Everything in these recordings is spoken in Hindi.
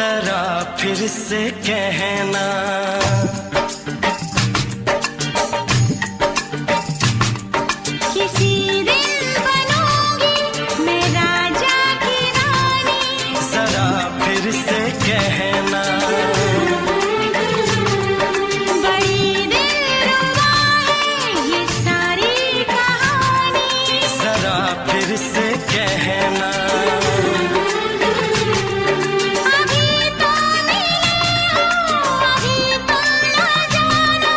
जरा फिर से कहना, किसी दिन बनूंगी मैं राजा की रानी। जरा फिर से कहना, बड़ी दिलरुबा है ये सारी कहानी। जरा फिर से कहना, अभी तो मिले हो, अभी तुम ना जाना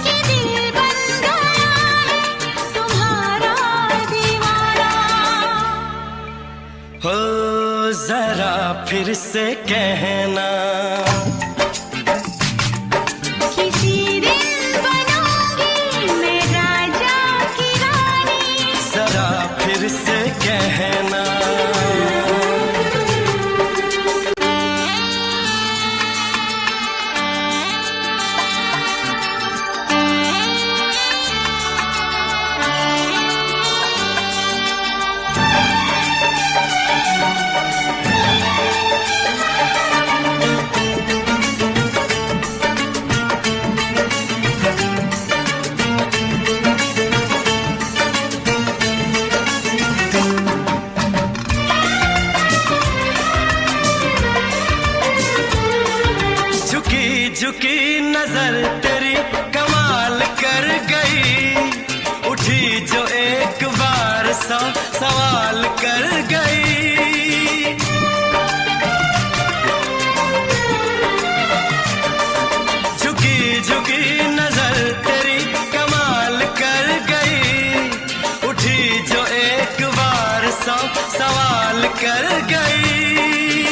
कि दिल बन गया है तुम्हारा दीवाना। हो जरा फिर से कहना, किसी दिन बनूंगी मैं राजा की रानी। जरा फिर से कहना। झुकी झुकी नजर तेरी कमाल कर गई, उठी जो एक बार सौ सवाल कर गई। झुकी झुकी नजर तेरी कमाल कर गई, उठी जो एक बार सौ सवाल कर गई।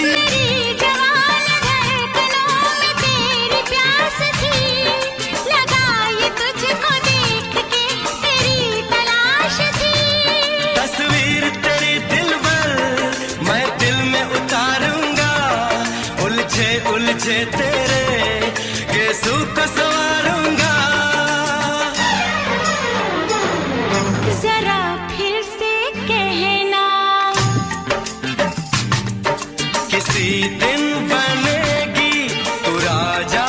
मेरी जवान धड़कनों में तेरी प्यास थी, लगाई तुझको देख के तेरी तलाश थी। तस्वीर तेरी दिलबर मैं दिल में उतारूंगा, उलझे उलझे तेरे गेसू को संवारूंगा। जरा फिर से कहना, किसी दिन बनेगी तू राजा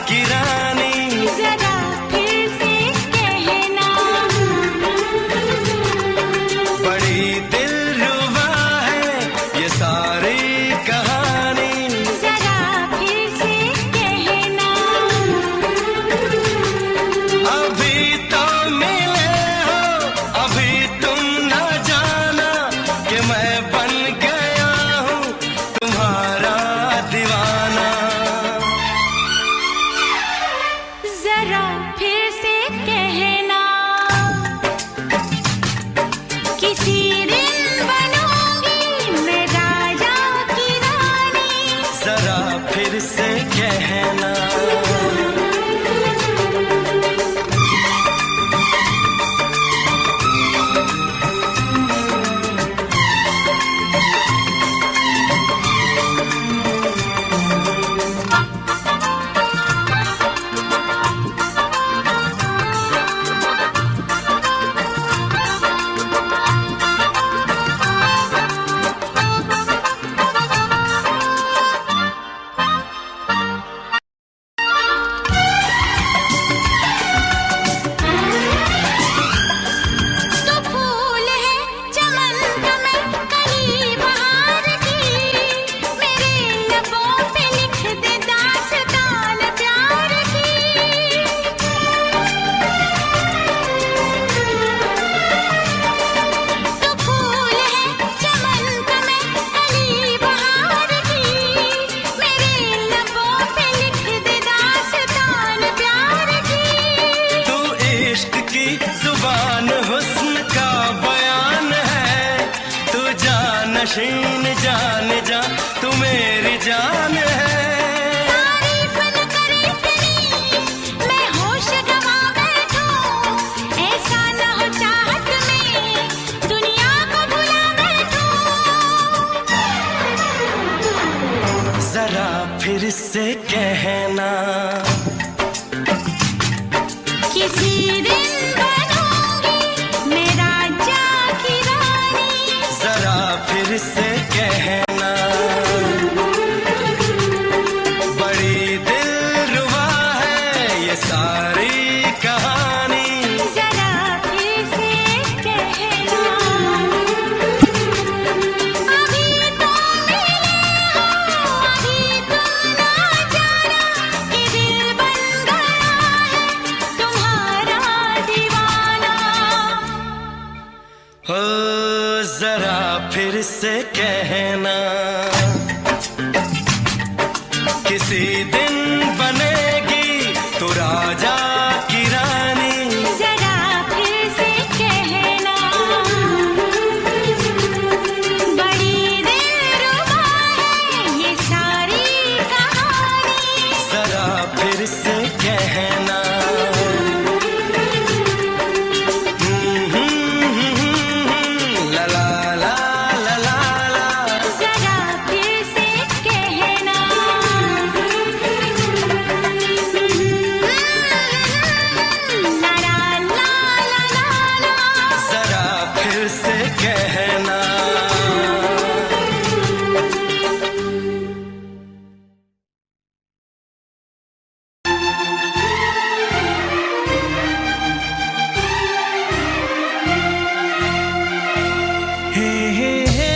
की रानी। जरा फिर से कहना, बड़ी दिलरुबा है ये सारी कहानी। जरा फिर से कहना, अभी तो मिले हो, अभी तुम ना जाना कि मैं बन गया हूँ तुम्हारा दीवाना। जरा फिर से कहना, किसी दिन बनूंगी मैं राजा की रानी। जरा फिर से कहना, तो फूल है चमन का मैं कली बहार की, मेरे लबों पे लिख दे दास्तान प्यार की। तो फूल है चमन का मैं कली बहार की, मेरे लबों पे लिख दे दास्तान प्यार की। तू इश्क की जुबान हुस्न का बयान है, तू जानशीन जान जा तू मेरी जान है। तारीफ न करे तेरी मैं होश गवा बैठूं, ऐसा न हो चाहत में दुनिया को भुला बैठूं। जरा फिर से कहना, किसी दिन बनूंगी मैं राजा की रानी। जरा फिर से कहना, से कहना, किसी दिन बनेगी तू राजा की रानी। जरा फिर से कहना, बड़ी दिलरुबा है ये सारी कहानी। जरा फिर से कहना, ला ला ला ला ला ला। जरा फिर से कहना, ला ला ला ला ला ला। जरा फिर से कहना। हे हे हे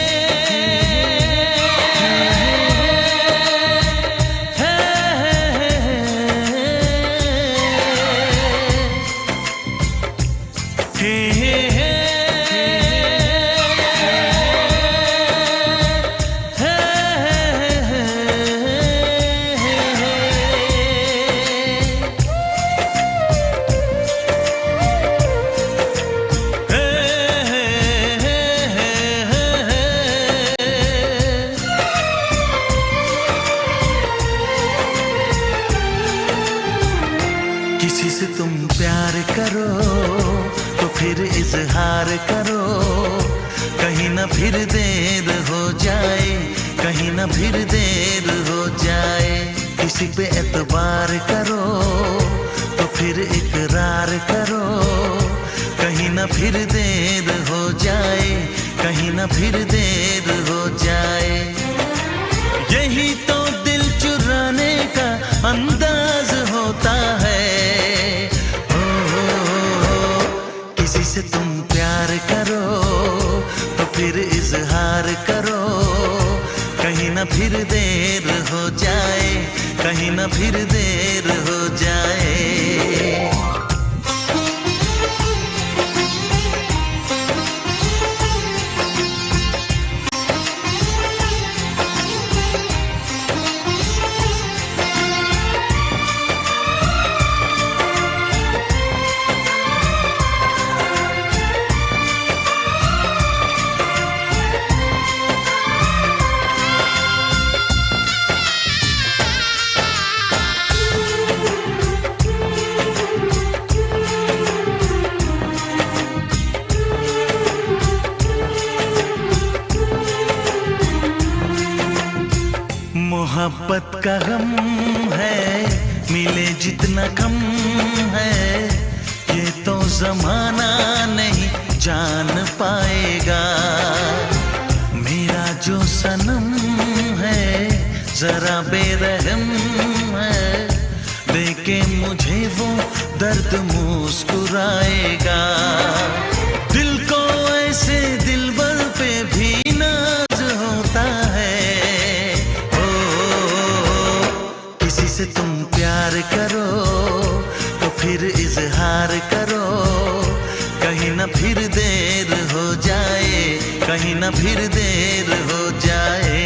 किसी से तुम प्यार करो तो फिर इजहार करो, कहीं ना फिर देर हो जाए, कहीं ना फिर देर हो जाए। किसी पे एतबार करो तो फिर इकरार करो, कहीं ना फिर देर हो जाए, कहीं ना फिर देर हो जाए। यही तो दिल चुराने का अंदाज होता है। किसी से तुम प्यार करो तो फिर इजहार करो, कहीं ना फिर देर हो जाए, कहीं ना फिर देर हो जाए। मोहब्बत का गम है, मिले जितना कम है, ये तो जमाना नहीं जान पाएगा। मेरा जो सनम है जरा बेरहम है, देखे मुझे वो दर्द मुस्कुराएगा। दिल को ऐसे दिलबर पे भी नाज होता है। किसी से तुम प्यार करो तो फिर इजहार करो, कहीं ना फिर देर हो जाए, कहीं ना फिर देर हो जाए।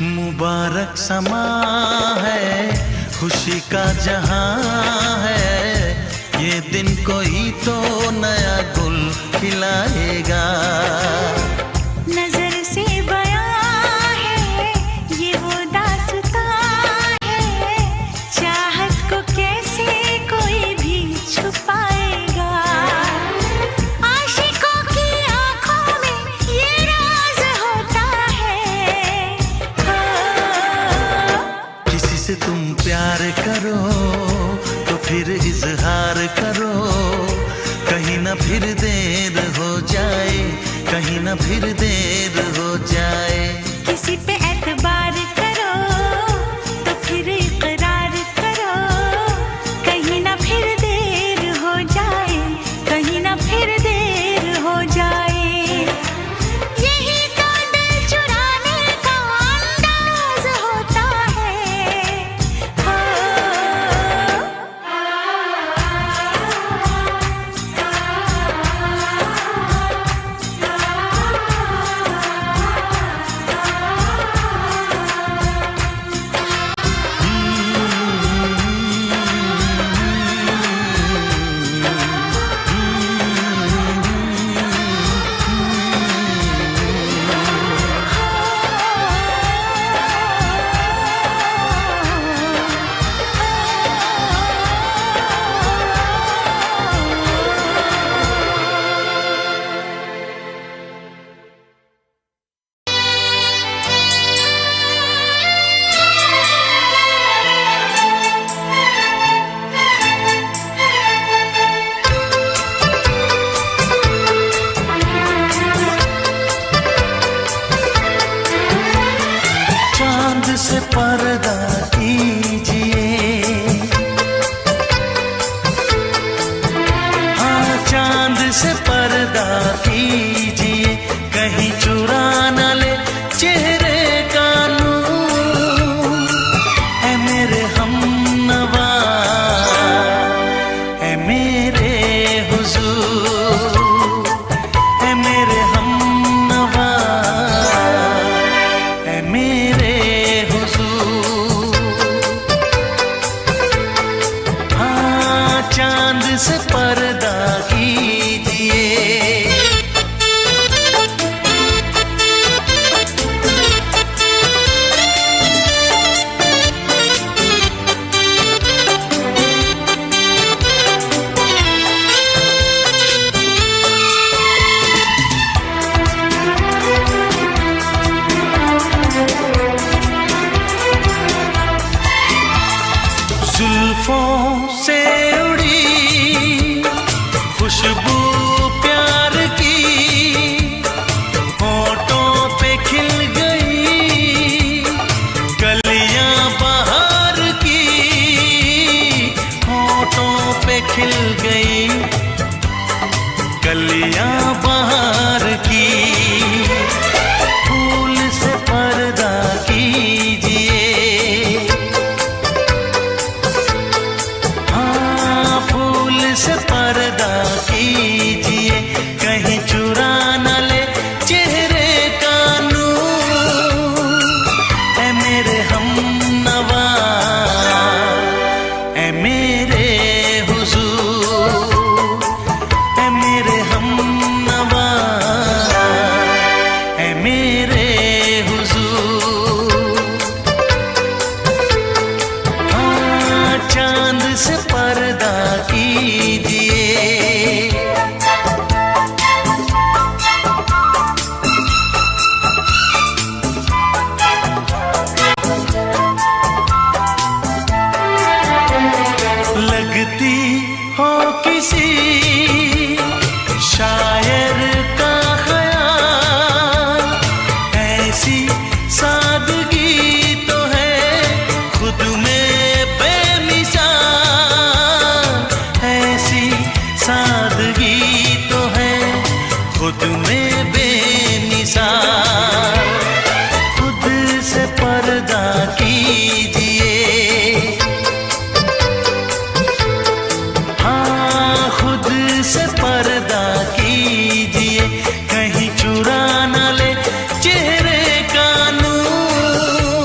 मुबारक समा है, खुशी का जहां है, ये दिन कोई तो नया गुल खिलाएगा। नजर से बयां है ये वो दास्तां है, चाहत को कैसे कोई भी छुपाएगा। आशिकों की आंखों में ये राज होता है। किसी से तुम प्यार करो तो फिर इजहार करो, कहीं ना फिर देर हो जाए, कहीं ना फिर देर हो जाए। किसी पे एतबार करो तो फिर इकरार से पर्दा कीजिए, हाँ चांद से पर्दा कीजिए, कहीं चुरा न ले चेहरे का नूर। ऐ मेरे हमनवा, ऐ मेरे हुजूर, ऐ मेरे हमनवा, ऐ मेरे हुजूर। हाँ चांद से पर्दा कीजिए। जुल्फों से उड़ी खुशबू प्यार की, होठों पे खिल गई कलियां बहार की, होठों पे खिल गई कलियां बहार की। फूल से पर्दा कीजिए, से पर्दा कीजिए, कहीं चुरा न ले चेहरे का नूर। ऐ मेरे हमनवा, ऐ मेरे हुजूर, ऐ मेरे हमनवा, ऐ मेरे हुजूर। हाँ चांद से पर्दा कीजिए। लगती हो किसी शायर का ख्याल, ऐसी सादगी तो है खुद में बेमिसाल, ऐसी सादगी तो है खुद में बेमिसाल। खुद से पर्दा कीजिए, हाँ खुद से पर्दा कीजिए, कहीं चुरा न ले चेहरे का नूर।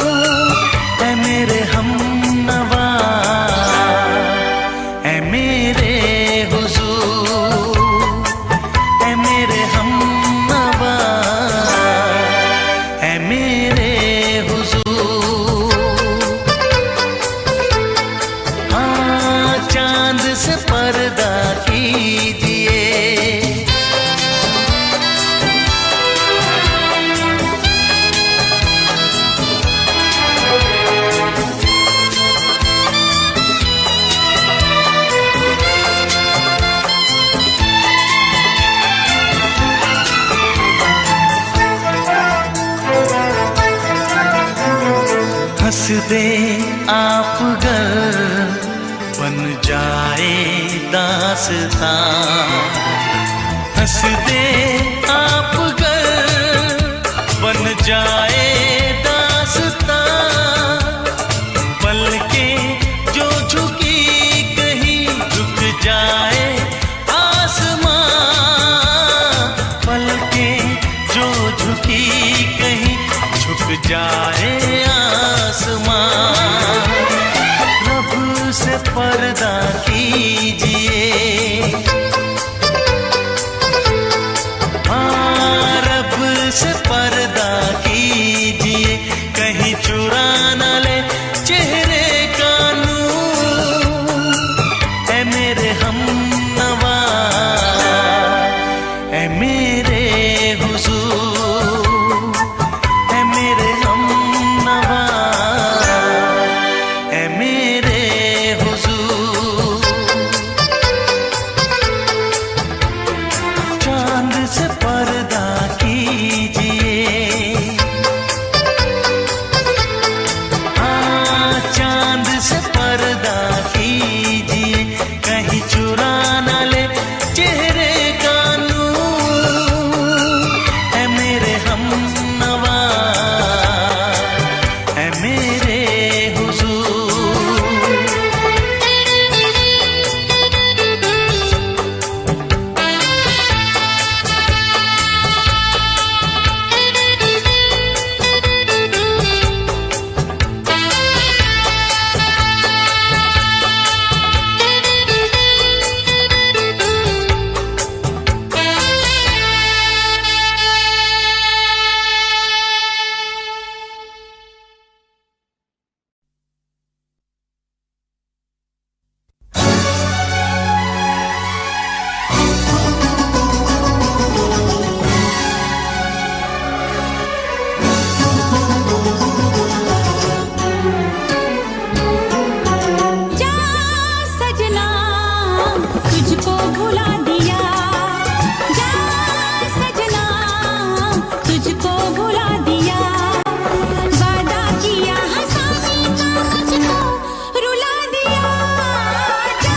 ऐ मेरे हमनवा, ऐ मेरे हुजूर, ऐ मेरे हमनवा, ऐ मेरे हुजूर। हाँ चांद से पर्दा कीजिए। हंस दे आप गर बन जाए दास्तां, हंस दे आप गर बन जाए दास्तां। पलकें जो झुकी कहीं झुक जाए आसमां, पलकें जो झुकी कहीं झुक जाए आसमां। रब से पर्दा कीजिए, भुला दिया। जा सजना तुझको भुला दिया। वादा किया हंसाने का मुझको रुला दिया। जा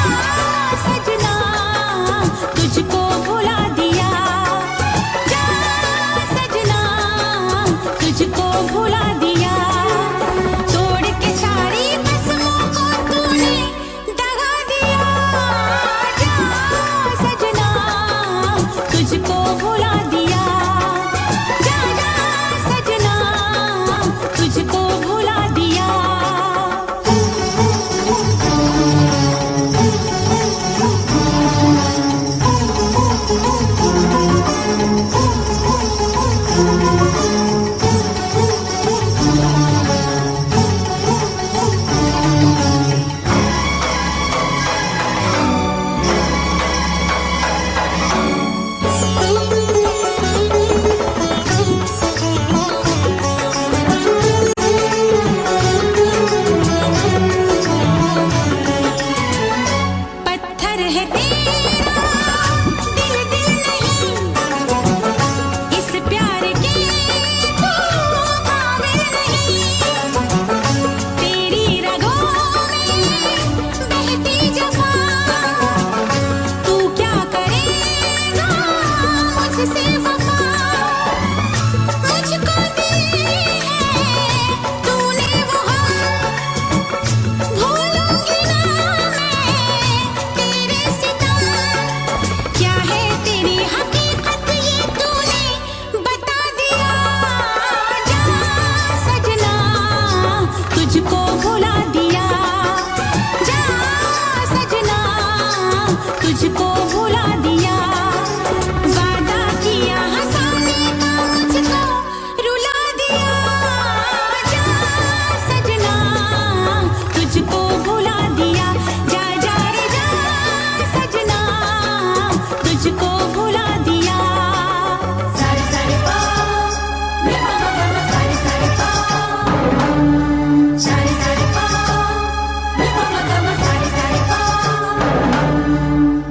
सजना तुझको भुला दिया। जा सजना तुझको भुला दिया। तोड़ के सारी कसमों को तूने दगा दिया। जा सजना तुझको भुला दिया। जा जा सजना तुझको भुला दिया। पत्थर है तेरा दिल दिल नहीं। इस प्यार के तू काबिल नहीं। तेरी रगों में बहती जफा। तू क्या करेगा मुझसे वफा। मुझको दी है तूने वो हम। भूलूंगी ना मैं तेरे सितम। क्या है तेरी हकीकत ये तूने बता दिया। जा सजना तुझको भुला दिया। जा सजना तुझको भुला दिया। वादा किया हंसाने का मुझको रुला दिया। जा सजना तुझको भुला दिया। जा जा रे जा सजना तुझको भुला दिया। सारे सारे पा रे मा मा मा सारे सारे पा। सारे सारे पा रे मा मा सारे सारे पा।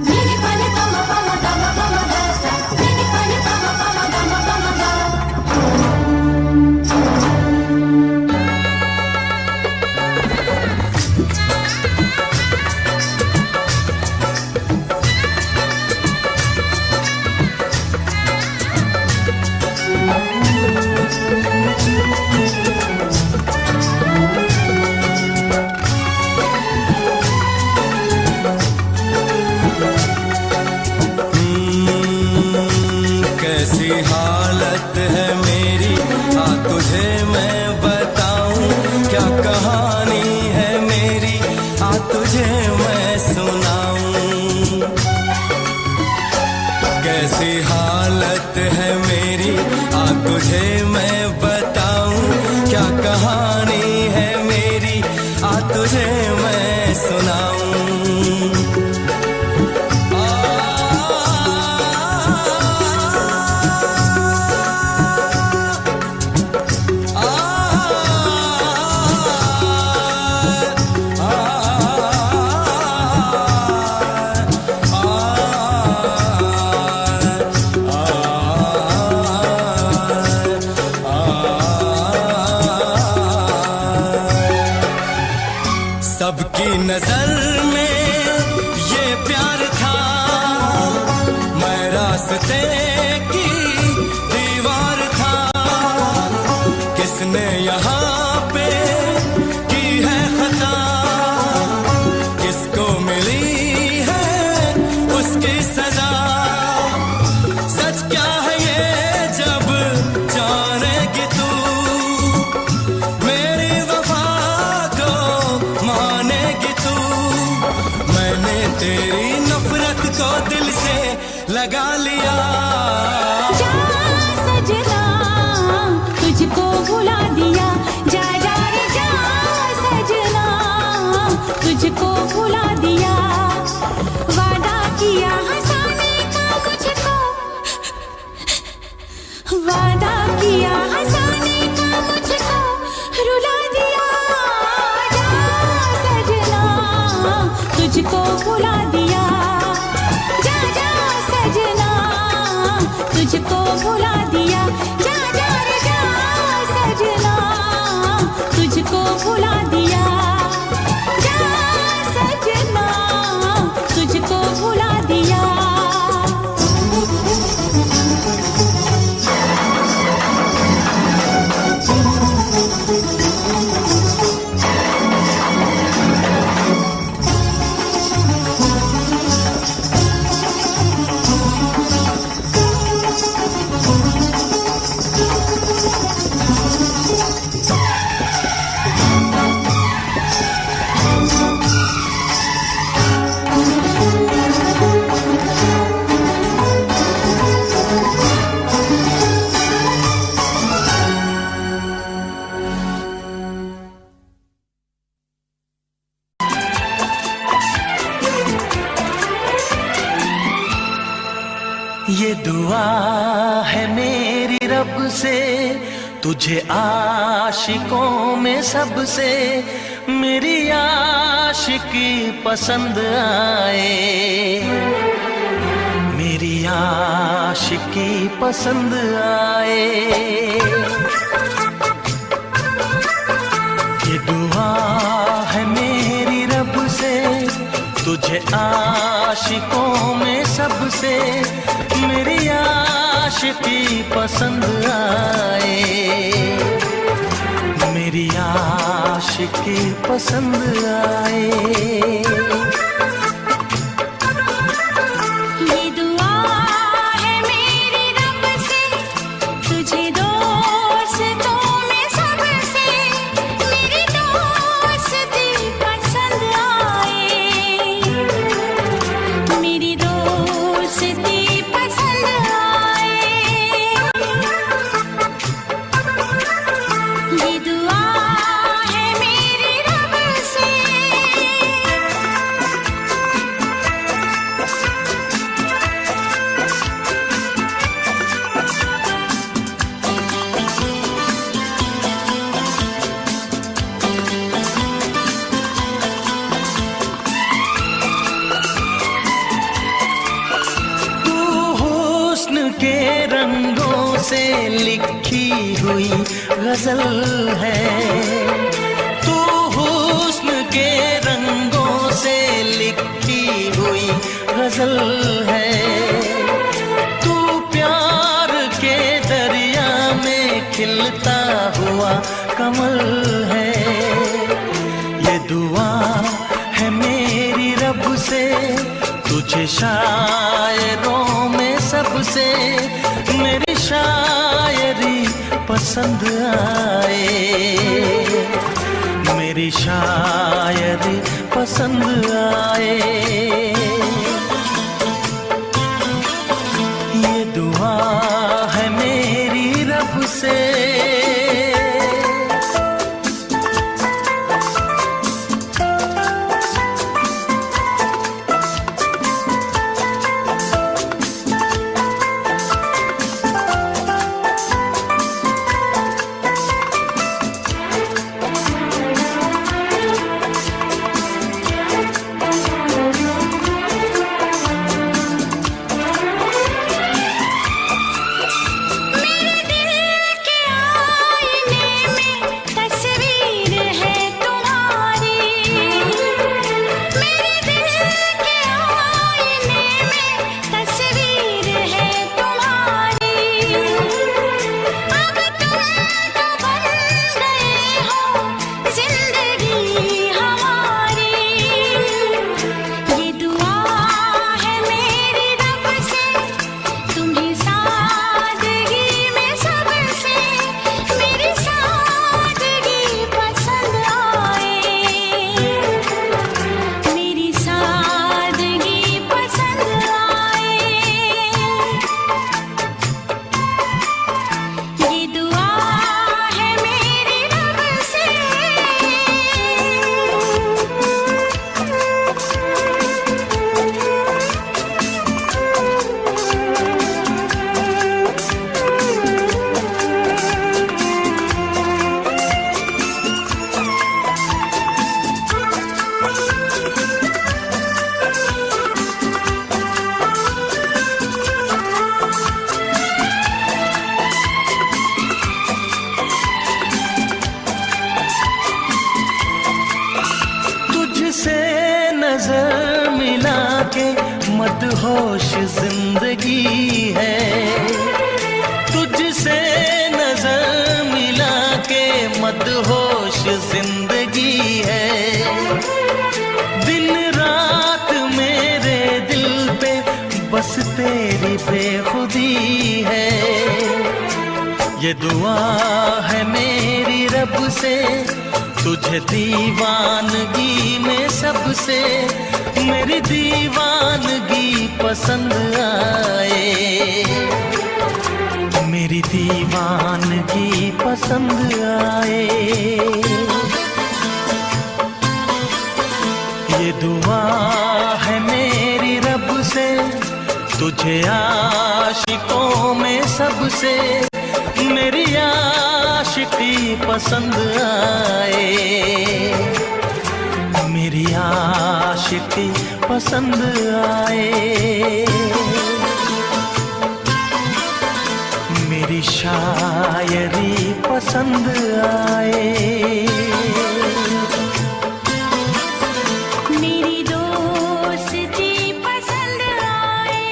नी पा नी पा मा गा मा गा सा। नी पा नी पा मा गा मा गा। कैसी हालत है मेरी आ तुझे मैं बताऊं। क्या कहानी है मेरी आ तुझे मैं सुनाऊं। कैसी हालत है मेरी आ तुझे मैं बताऊं। क्या कहानी है मेरी आ तुझे मैं सुनाऊं। सबकी नजर में ये प्यार था। मैं रास्ते की दीवार था। किसने यहाँ पे की है खता। किसको मिली है उसकी सजा। सच क्या है ये जब जानेगी तू। मेरी वफा को मानेगी तू। मैंने तेरी नफरत को दिल से लगा लिया। जा सजना तुझको भुला दिया। जा जा रे जा सजना तुझको भुला दिया। वादा किया हंसाने का मुझको। वादा किया हंसाने का मुझको रुला दिया। जा सजना तुझको भुला दिया। जा जा ये दुआ है मेरी रब से, तुझे आशिकों में सबसे मेरी आशिकी पसंद आए, मेरी आशिकी पसंद आए। ये दुआ है मेरी रब से, तुझे आशिकों में सबसे मेरी आशिकी पसंद आए, मेरी आशिकी पसंद आए। ये दुआ है मेरी रब से, तुझे दोस्तों में सबसे मेरी दोस्ती पसंद आए, मेरी दोस्ती पसंद आए। ये दुआ है मेरी रब से। तू हुस्न के रंगों से लिखी हुई गजल है, तू हुस्न के रंगों से लिखी हुई गजल है, तू प्यार के दरिया में खिलता हुआ कमल है। ये दुआ है मेरी रब से, तुझे शायरों में सबसे मेरी शायरी पसंद आए, मेरी शायरी पसंद आए। ये दुआ है मेरी रब से। मेरे दिल के आईने में तस्वीर है तुम्हारी, मेरे दिल के आईने में तस्वीर है तुम्हारी। अब तुम तो बन गए हो जिंदगी हमारी। ये दुआ है मेरी रब से, तुम्हें सादगी में सबसे मेरी सादगी पसंद आए, मेरी सादगी पसंद आए। ये दुआ है मेरी रब से। तुझसे नजर मिला के मदहोश जिंदगी है, तुझसे नजर मिला के मदहोश जिंदगी है। दिन रात मेरे दिल पे बस तेरी बेखुदी है। ये दुआ है मेरी रब से, तुझे दीवानगी में सबसे मेरी दीवानगी पसंद आए, मेरी दीवानगी पसंद आए। ये दुआ है मेरी रब से, तुझे आशिकों में सबसे मेरी आशिकी पसंद आए, मेरी आशिकी पसंद आए, मेरी शायरी पसंद आए, मेरी दोस्ती पसंद आए।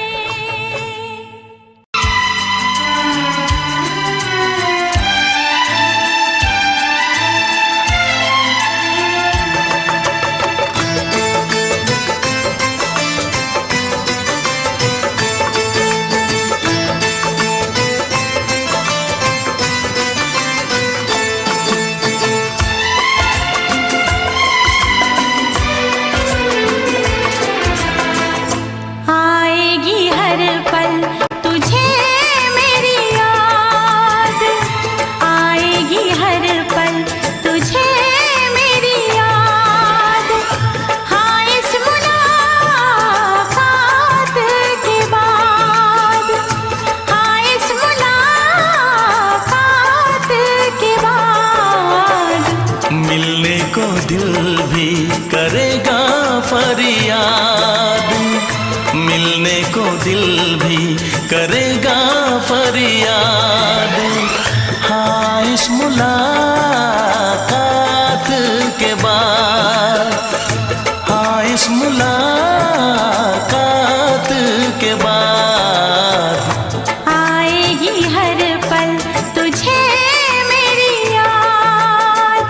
आएगी हर पल तुझे मेरी याद, आएगी हर पल तुझे मेरी याद। हाँ इस मुलाकात के बाद, हाँ इस मुलाकात के बाद मिलने को दिल भी करेगा फरियाद, मिलने को दिल भी करेगा फरियाद। हाँ इस मुलाकात के बाद, हाँ इस मुलाकात के बाद आएगी हर पल तुझे मेरी याद।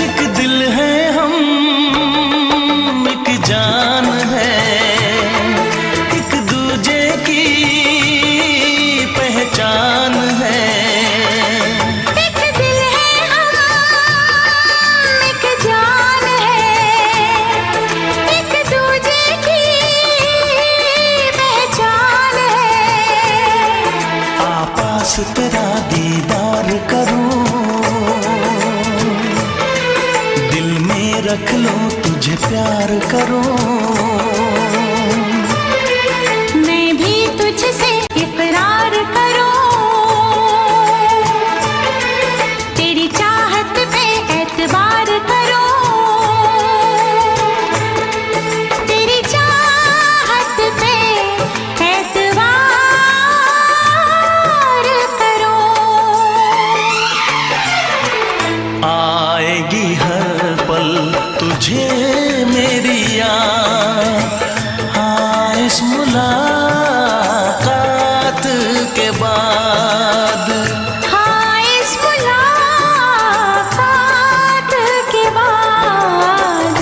एक दिल है हम, एक जान है, एक दूजे की पहचान है। एक दिल है हम, एक जान है, एक दूजे की पहचान है। आपास तेरा दीदार करूं, दिल में रख लो तुझे प्यार करूं, मैं भी तुझसे इकरार करूं, तेरी चाहत पे एतबार करूं, तेरी चाहत पे एतबार करूं। आएगी हर पल तुझे मेरी याद। हाँ इस मुलाकात के बाद, हाँ इस मुलाकात के बाद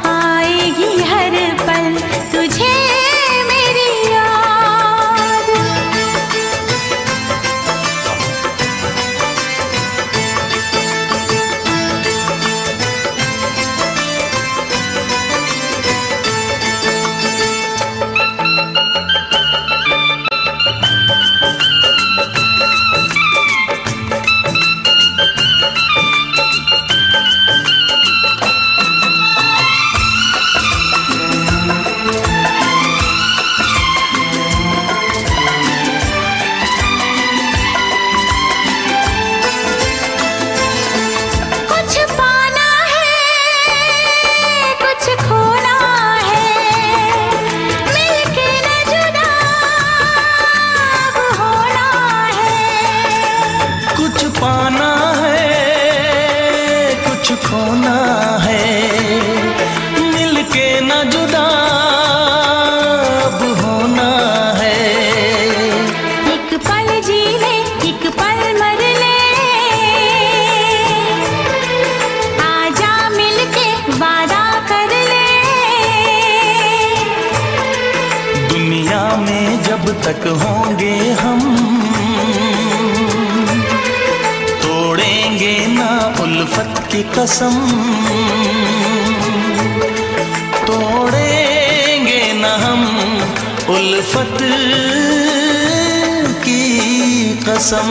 आएगी हर पल तुझे मेरी याद। कुछ पाना है, कुछ खोना है, मिलके न जुदा अब होना है। कुछ पाना है, कुछ खोना है, मिलके न जुदा अब होना है। एक पल जी ले, एक पल मर ले, आजा मिलके वादा कर ले। दुनिया में जब तक होंगे हम, तोड़ेंगे ना उल्फत की कसम, तोड़ेंगे ना हम उल्फत की कसम।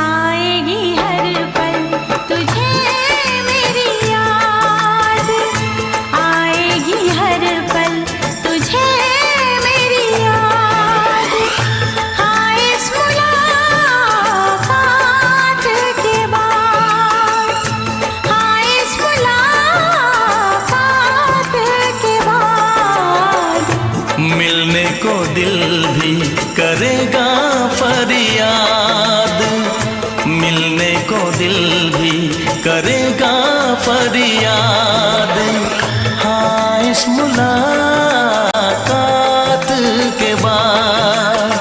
आएगी हर पल तुझे मेरी याद, आएगी हर पल तुझे मेरी याद। हाँ इस मुलाकात के बाद, हाँ इस मुलाकात के बाद मिलने को दिल भी करेगा फरियाद, मिलने को दिल भी करेगा फरियाद। हाँ इस मुलाकात के बाद,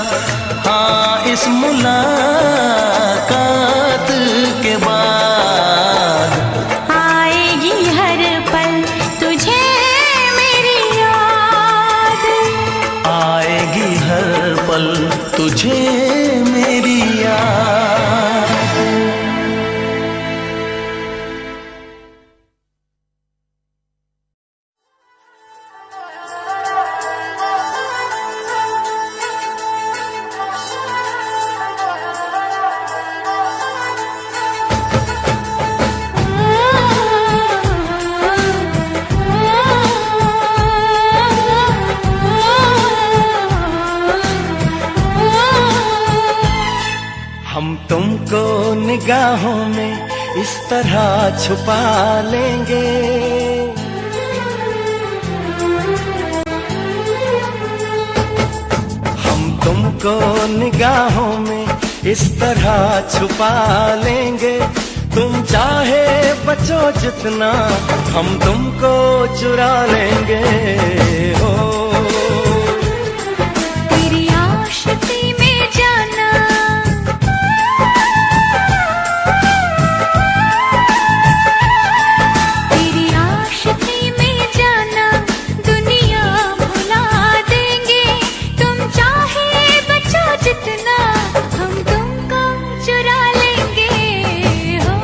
हाँ इस मुलाकात के बाद आएगी हर पल तुझे मेरी याद, आएगी हर पल तुझे मेरी याद। हम तुमको निगाहों में इस तरह छुपा लेंगे, हम तुमको निगाहों में इस तरह छुपा लेंगे। तुम चाहे बचो जितना हम तुमको चुरा लेंगे। हो तेरी आशिकी में जाना, तेरी आशिकी में जाना दुनिया भुला देंगे। तुम चाहे बचो जितना हम तुमको चुरा लेंगे। हो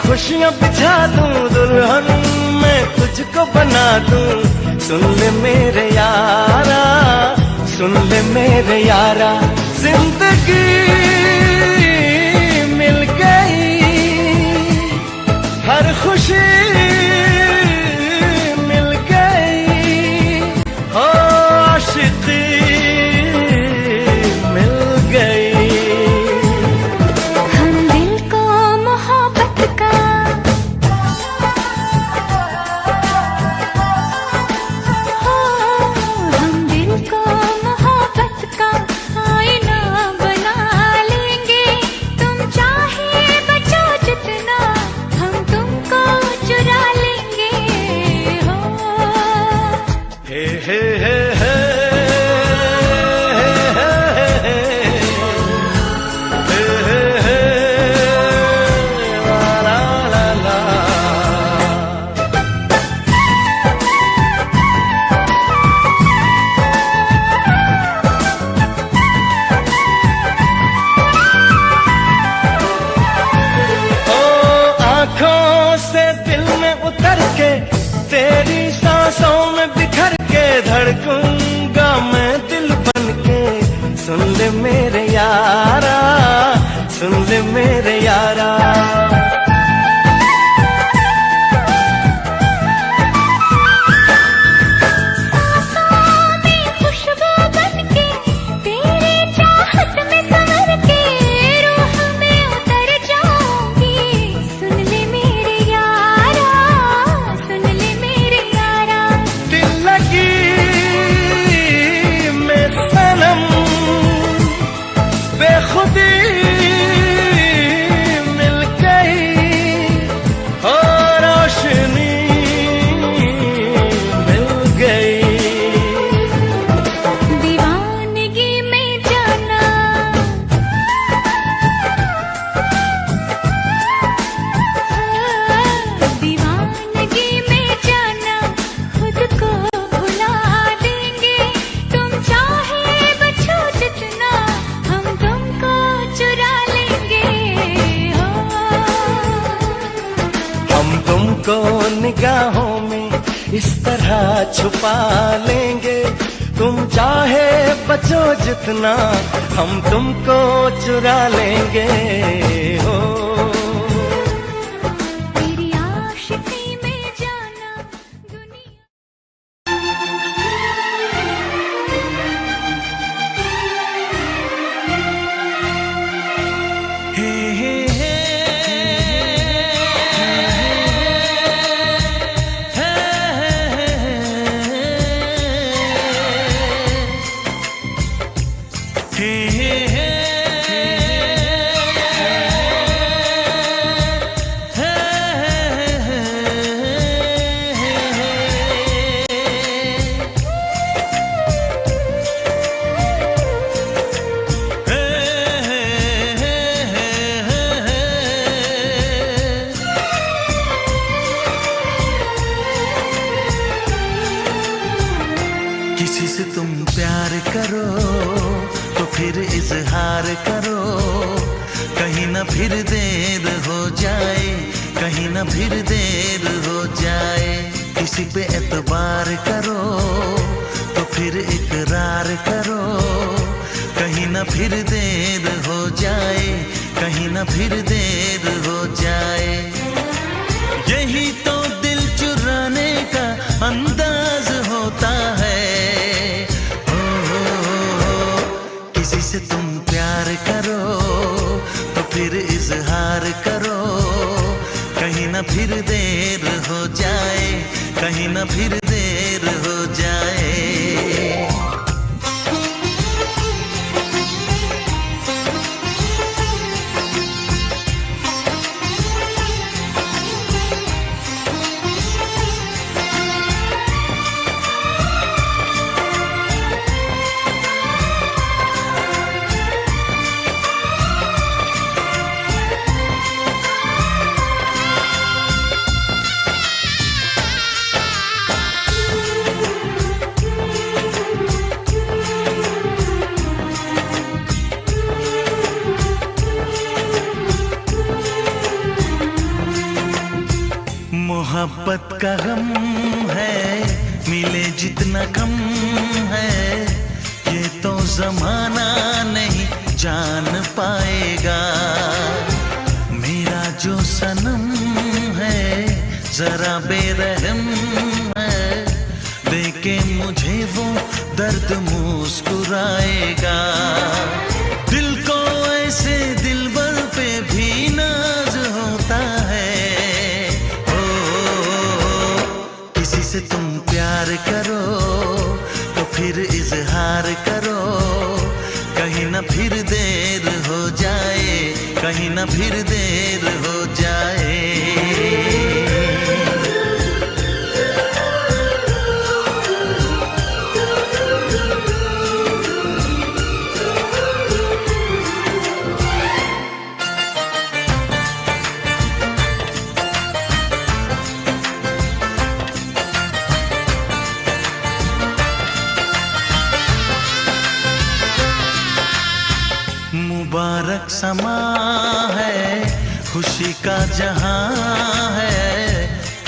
खुशियाँ बिछा दूं, दुल्हन मैं तुझको बना दूं। सुन ले मेरे यारा, सुन ले मेरे यारा, जिंदगी मिल गई, हर खुशी मिल गई। हो आशिकी मिल गई। हम दिल को मोहब्बत का, हो हम दिल को मोहब्बत का आईना बना लेंगे। तुम चाहे बचो जितना हम तुमको चुरा सुन ले मेरे यारा, सुन ले मेरे यारा। तुमको निगाहों में इस तरह छुपा लेंगे, तुम चाहे बचो जितना हम तुमको चुरा लेंगे। हो तेरी आशिकी में जाना दुनिया। हे हे हे किसी से तुम प्यार करो तो फिर इजहार करो, कहीं ना फिर देर हो जाए, कहीं ना फिर देर हो जाए। किसी पे एतबार करो तो फिर इकरार करो, कहीं ना फिर देर हो जाए, कहीं ना फिर देर हो जाए। यही तो दिल चुराने का अंदाज होता है। किसी से तुम प्यार करो तो फिर इजहार करो, कहीं ना फिर देर हो जाए, कहीं ना फिर देर हो जाए। मोहब्बत का गम है, मिले जितना कम है, ये तो जमाना नहीं जान पाएगा। मेरा जो सनम है जरा बेरहम है, देखे मुझे वो दर्द मुस्कुराएगा। दिल को ऐसे दिलबर पे भी नाज होता है। से तुम प्यार करो तो फिर इजहार करो, कहीं ना फिर देर हो जाए, कहीं ना फिर देर हो जाए। मुबारक समा है, खुशी का जहां है,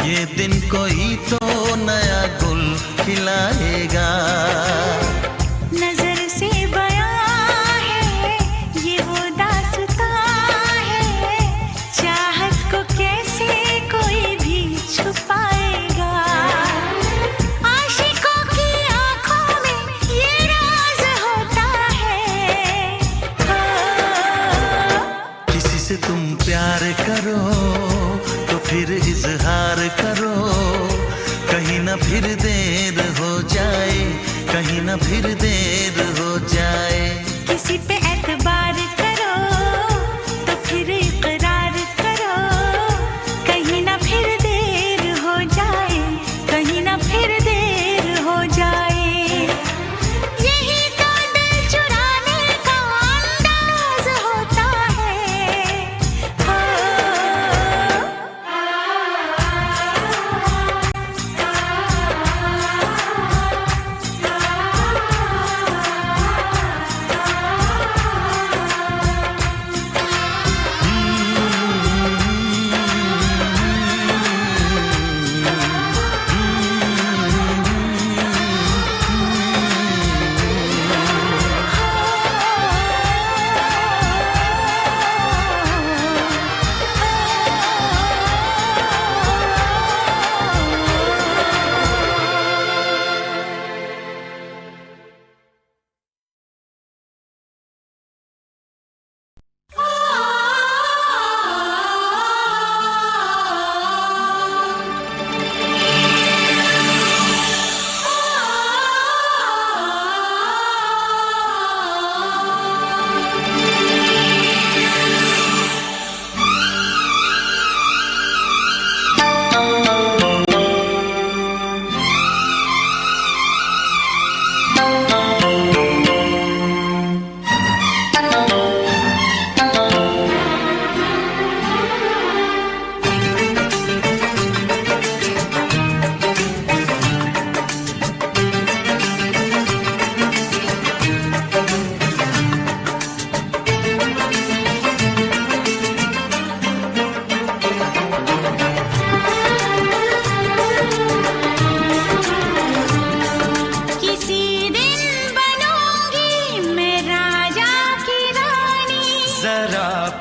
ये दिन कोई तो नया गुल खिलाएगा। नजर से बयां से तुम प्यार करो तो फिर इजहार करो, कहीं ना फिर देर हो जाए, कहीं ना फिर देर हो जाए। किसी पे एतबार करो तो फिर इकरार करो, कहीं ना फिर देर हो जाए, कहीं ना फिर देर हो जाए। यही तो दिल चुराने का अंदाज होता है। हो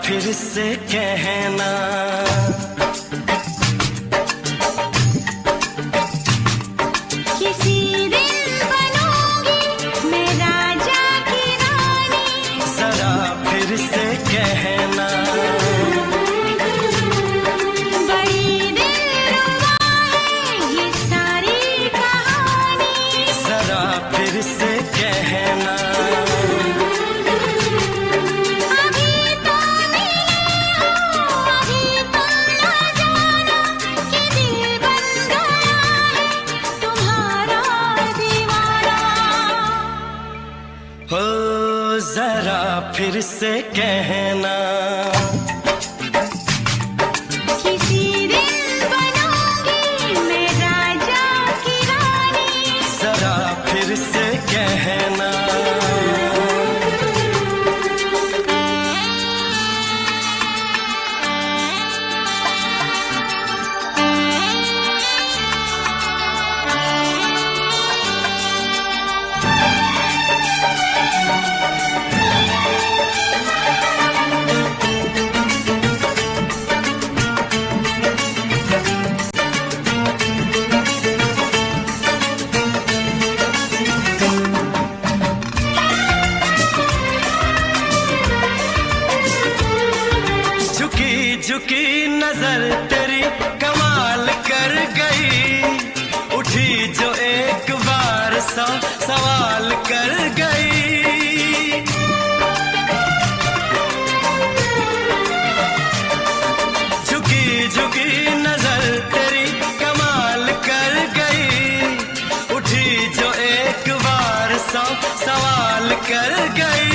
फिर से कहना, किसी दिन बनूंगी मैं राजा की रानी। जरा फिर से कहना, बड़ी दिलरुबा है ये सारी कहानी। जरा फिर से कहना, हो जरा फिर से कहना, किसी दिन बनूंगी मैं राजा की रानी। जरा फिर से कहना, झुकी नजर तेरी कमाल कर गई, उठी जो एक बार सौ सवाल कर गई। झुकी झुकी नजर तेरी कमाल कर गई, उठी जो एक बार सौ सवाल कर गई।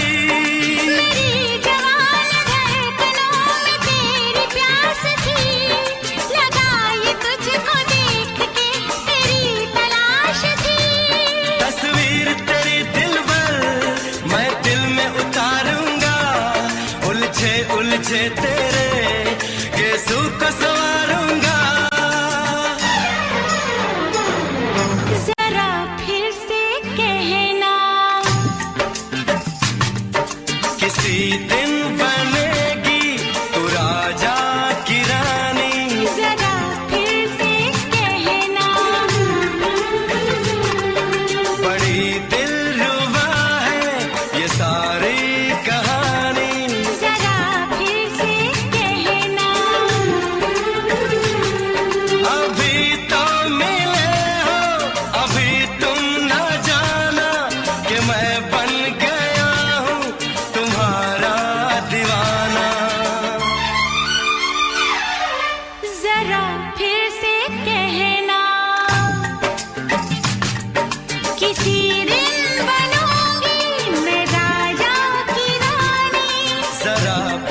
उलझे तेरे केसों को संवारूंगा, जरा फिर से कहना, किसी दिन बनेगी तू राजा की रानी। जरा फिर से कहना, बड़ी दिलरुबा है ये सारी कहानी। जरा फिर से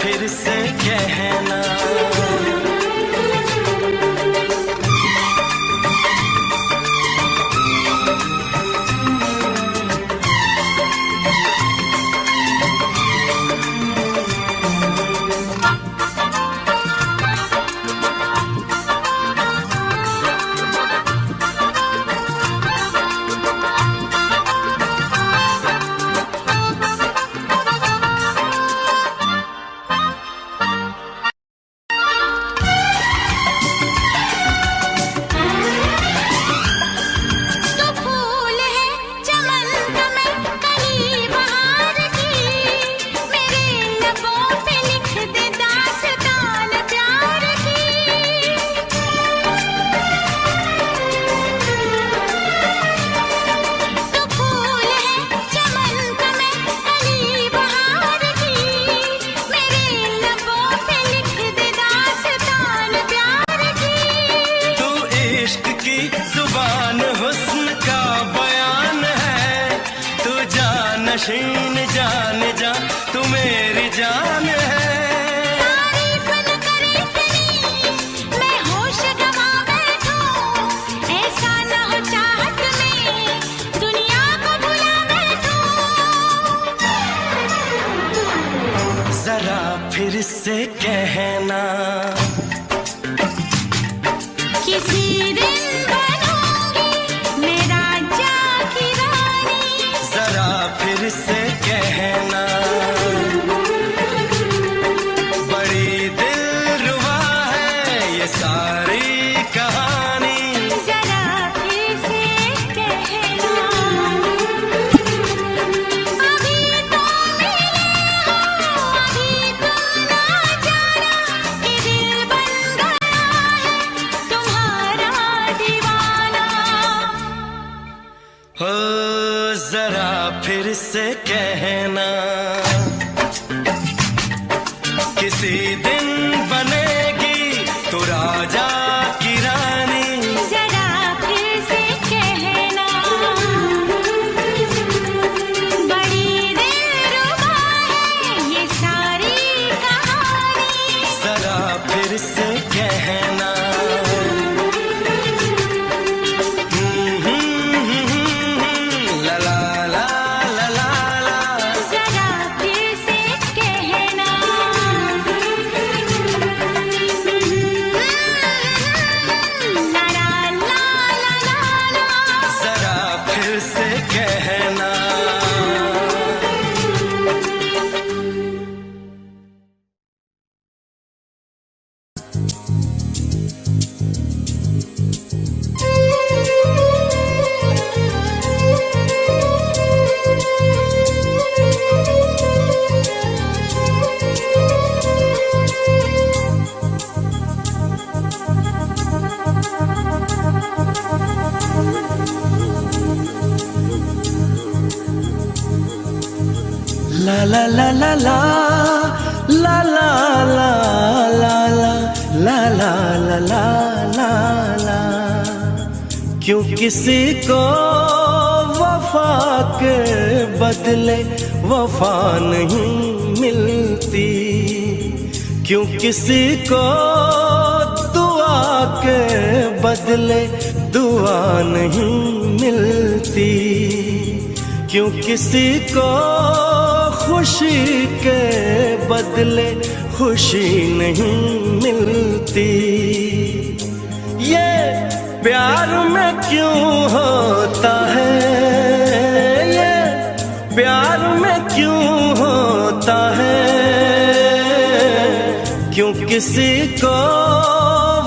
फिर से कहना। नशीन जान जा तू मेरी जान है। तारीफ न करे इतनी मैं होश गवा बैठूं, ऐसा न हो चाहत में दुनिया को भुला बैठूं। जरा फिर से कहना किसी दिन बनूंगी मैं राजा की रानी। जरा फिर से कहना बड़ी दिलरुबा है ये सारी कहानी। जरा फिर से कहना अभी तो मिले हो, अभी तुम ना जाना कि दिल बन गया है तुम्हारा दीवाना। हो जरा फिर से कहना किसी दिन बनेगी तू राजा की रानी। जरा फिर से कहना बड़ी दिलरुबा है ये सारी कहानी। जरा फिर से कहना ला ला ला ला ला ला। जरा फिर से कहना ला ला ला ला ला। जरा फिर से कहना ला ला ला ला ला ला ला ला ला ला ला ला ला ला। क्यों किसी को वफा के बदले वफा नहीं मिलती। क्यों किसी को दुआ के बदले दुआ नहीं मिलती। क्यों किसी को खुशी के बदले खुशी नहीं मिलती। ये प्यार में क्यों होता है, ये प्यार में क्यों होता है। क्यों किसी को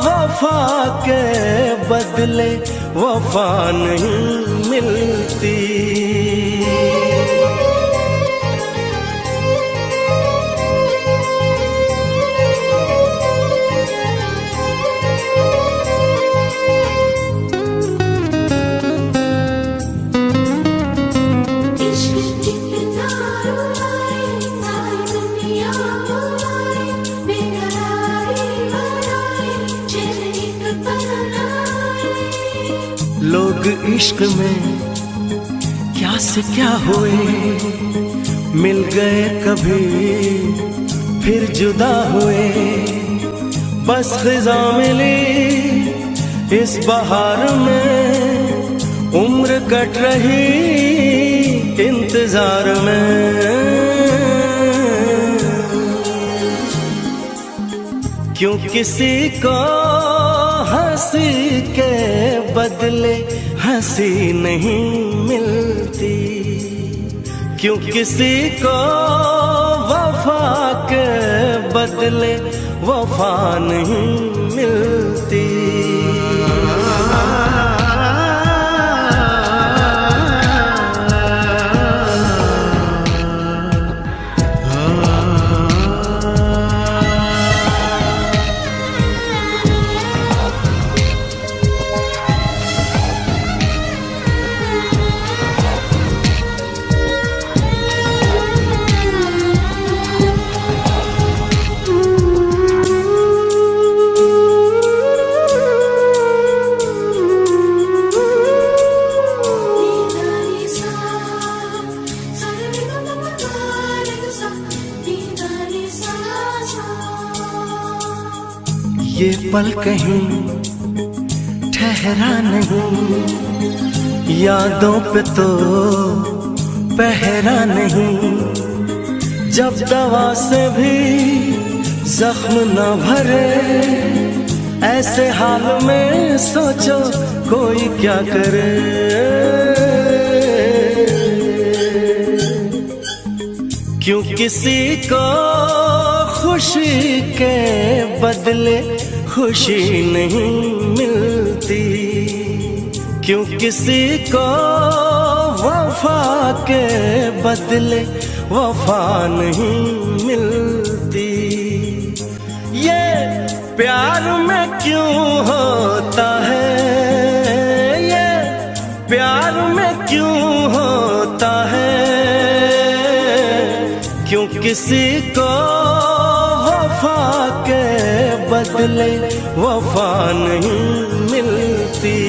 वफा के बदले वफा नहीं मिलती। लोग इश्क में क्या से क्या हुए, मिल गए कभी फिर जुदा हुए, बस खिज़ा मिली इस बहार में, उम्र कट रही इंतजार में। क्यों किसी को हंसी के बदले हंसी नहीं मिलती, क्यों किसी को वफा के बदले वफा नहीं मिलती। ये पल कहीं ठहरा नहीं, यादों पे तो पहरा नहीं। जब दवा से भी जख्म न भरे, ऐसे हाल में सोचो कोई क्या करे। क्यों किसी को खुशी के बदले खुशी नहीं मिलती, क्यों किसी को वफा के बदले वफा नहीं मिलती। ये प्यार में क्यों होता है, ये प्यार में क्यों होता है, क्यों किसी को वफा के बदले वफा नहीं मिलती।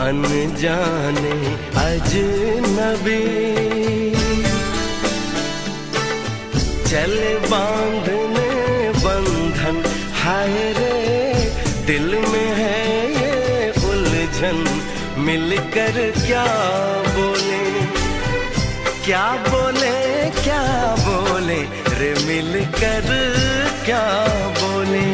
अनजाने अजनबी चले बांधने बंधन, हाय रे दिल में है ये उलझन। मिलकर क्या बोले, क्या बोले, क्या बोले रे, मिलकर क्या बोले।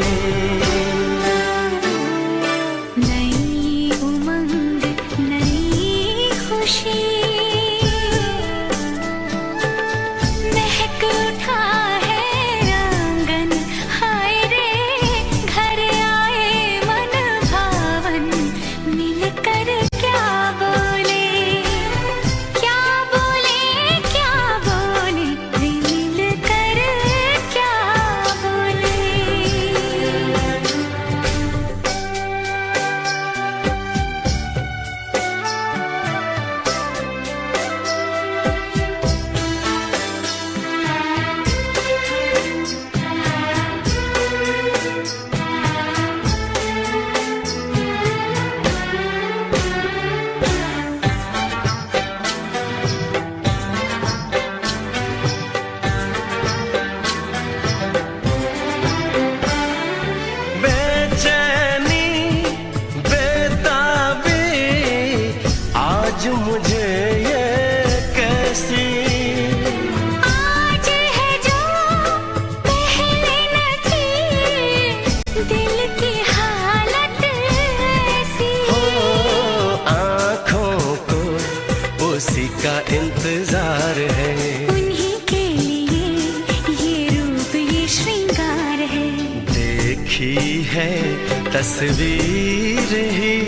तस्वीर ही।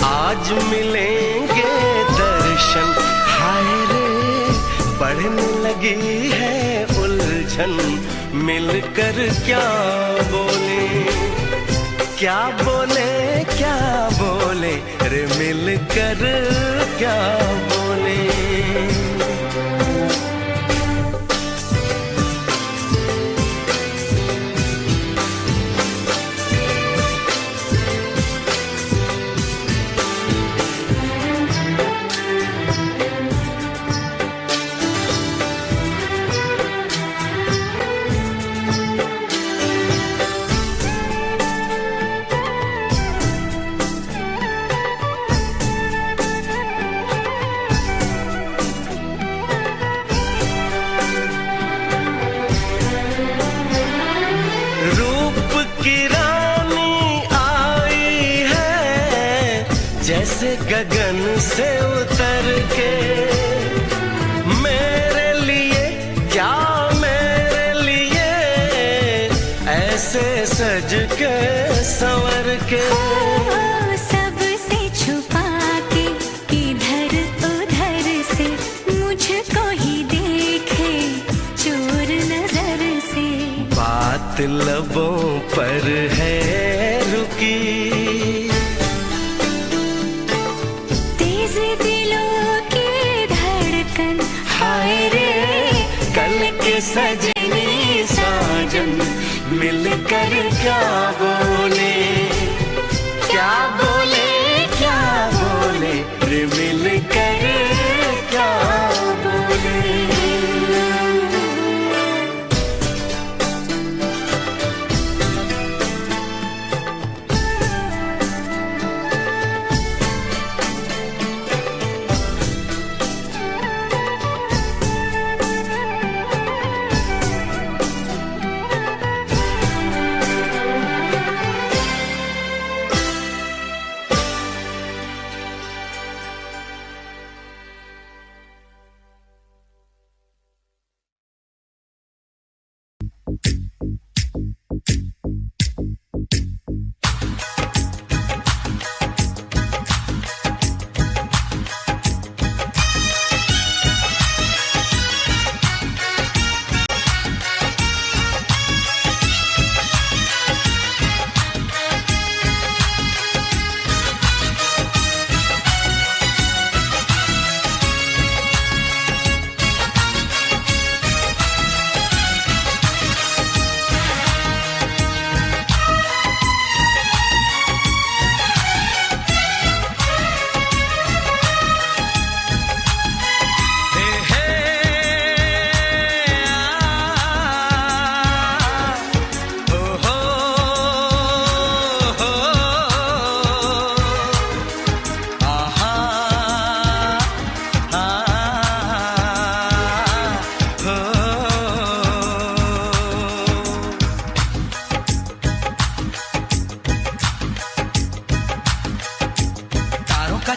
आज मिलेंगे दर्शन, हाय रे बढ़ने लगी है उलझन। मिलकर क्या बोले, क्या बोले, क्या बोले रे, मिलकर क्या बोले। जैसे गगन से उतर के, मेरे लिए क्या मेरे लिए, ऐसे सज के संवर के। सबसे छुपा के इधर उधर से, मुझको ही देखे चोर नजर से। बात लबों पर है रुकी, सजनी साजन मिलकर क्या बोले, क्या बोले, क्या बोले रे, मिलकर क्या बोले।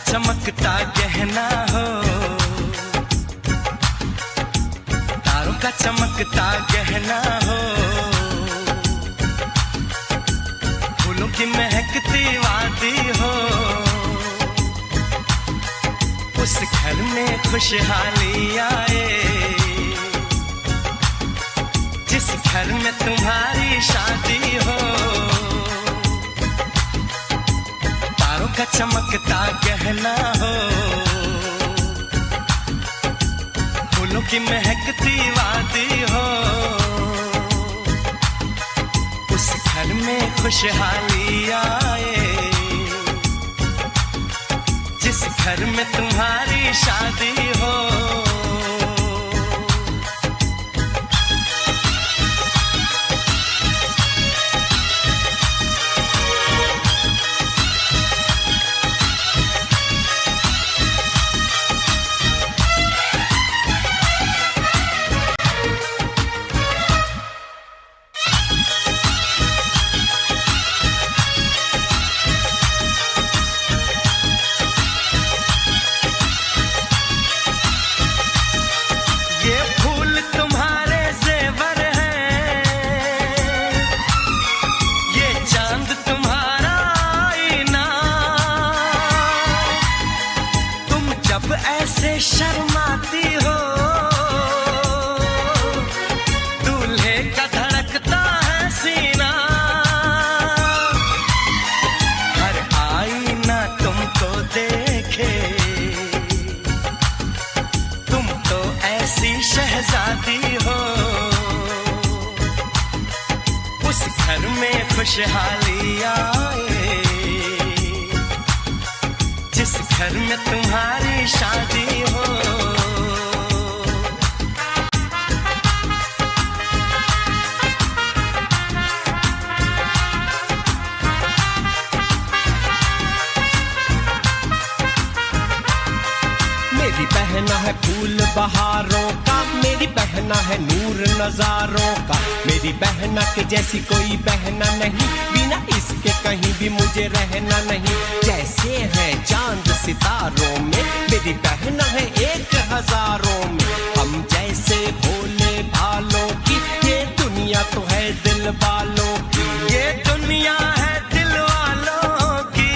चमकता गहना हो, तारों का चमकता गहना हो, फूलों की महकती वादी हो। उस घर में खुशहाली आए, जिस घर में तुम्हारी शादी हो। का चमकता गहना हो, फूलों की महकती वादी हो। उस घर में खुशहाली आए, जिस घर में तुम्हारी शादी हो। शादी हो, उस घर में खुशहाली आए, जिस घर में तुम्हारी शादी हो। मेरी बहना है फूल बहारों का, मेरी बहना है नूर नजारों का, मेरी बहना के जैसी कोई बहना नहीं, बिना इसके कहीं भी मुझे रहना नहीं। जैसे है चांद सितारों में, मेरी बहना है 1000 में, हम जैसे भोले भालों की, ये दुनिया तो है दिल वालों की, ये दुनिया है दिल वालों की,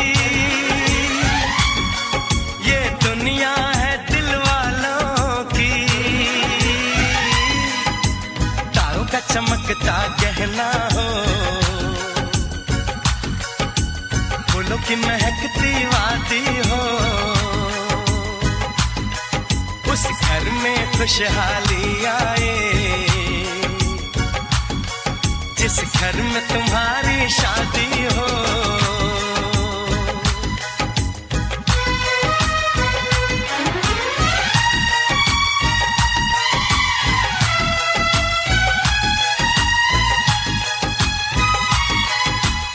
ये दुनिया है दिल वालों की। तारों का चमकता गहना हो, फूलों की महकती वादी हो, उस घर में खुशहाली आए, जिस घर में तुम्हारी शादी हो।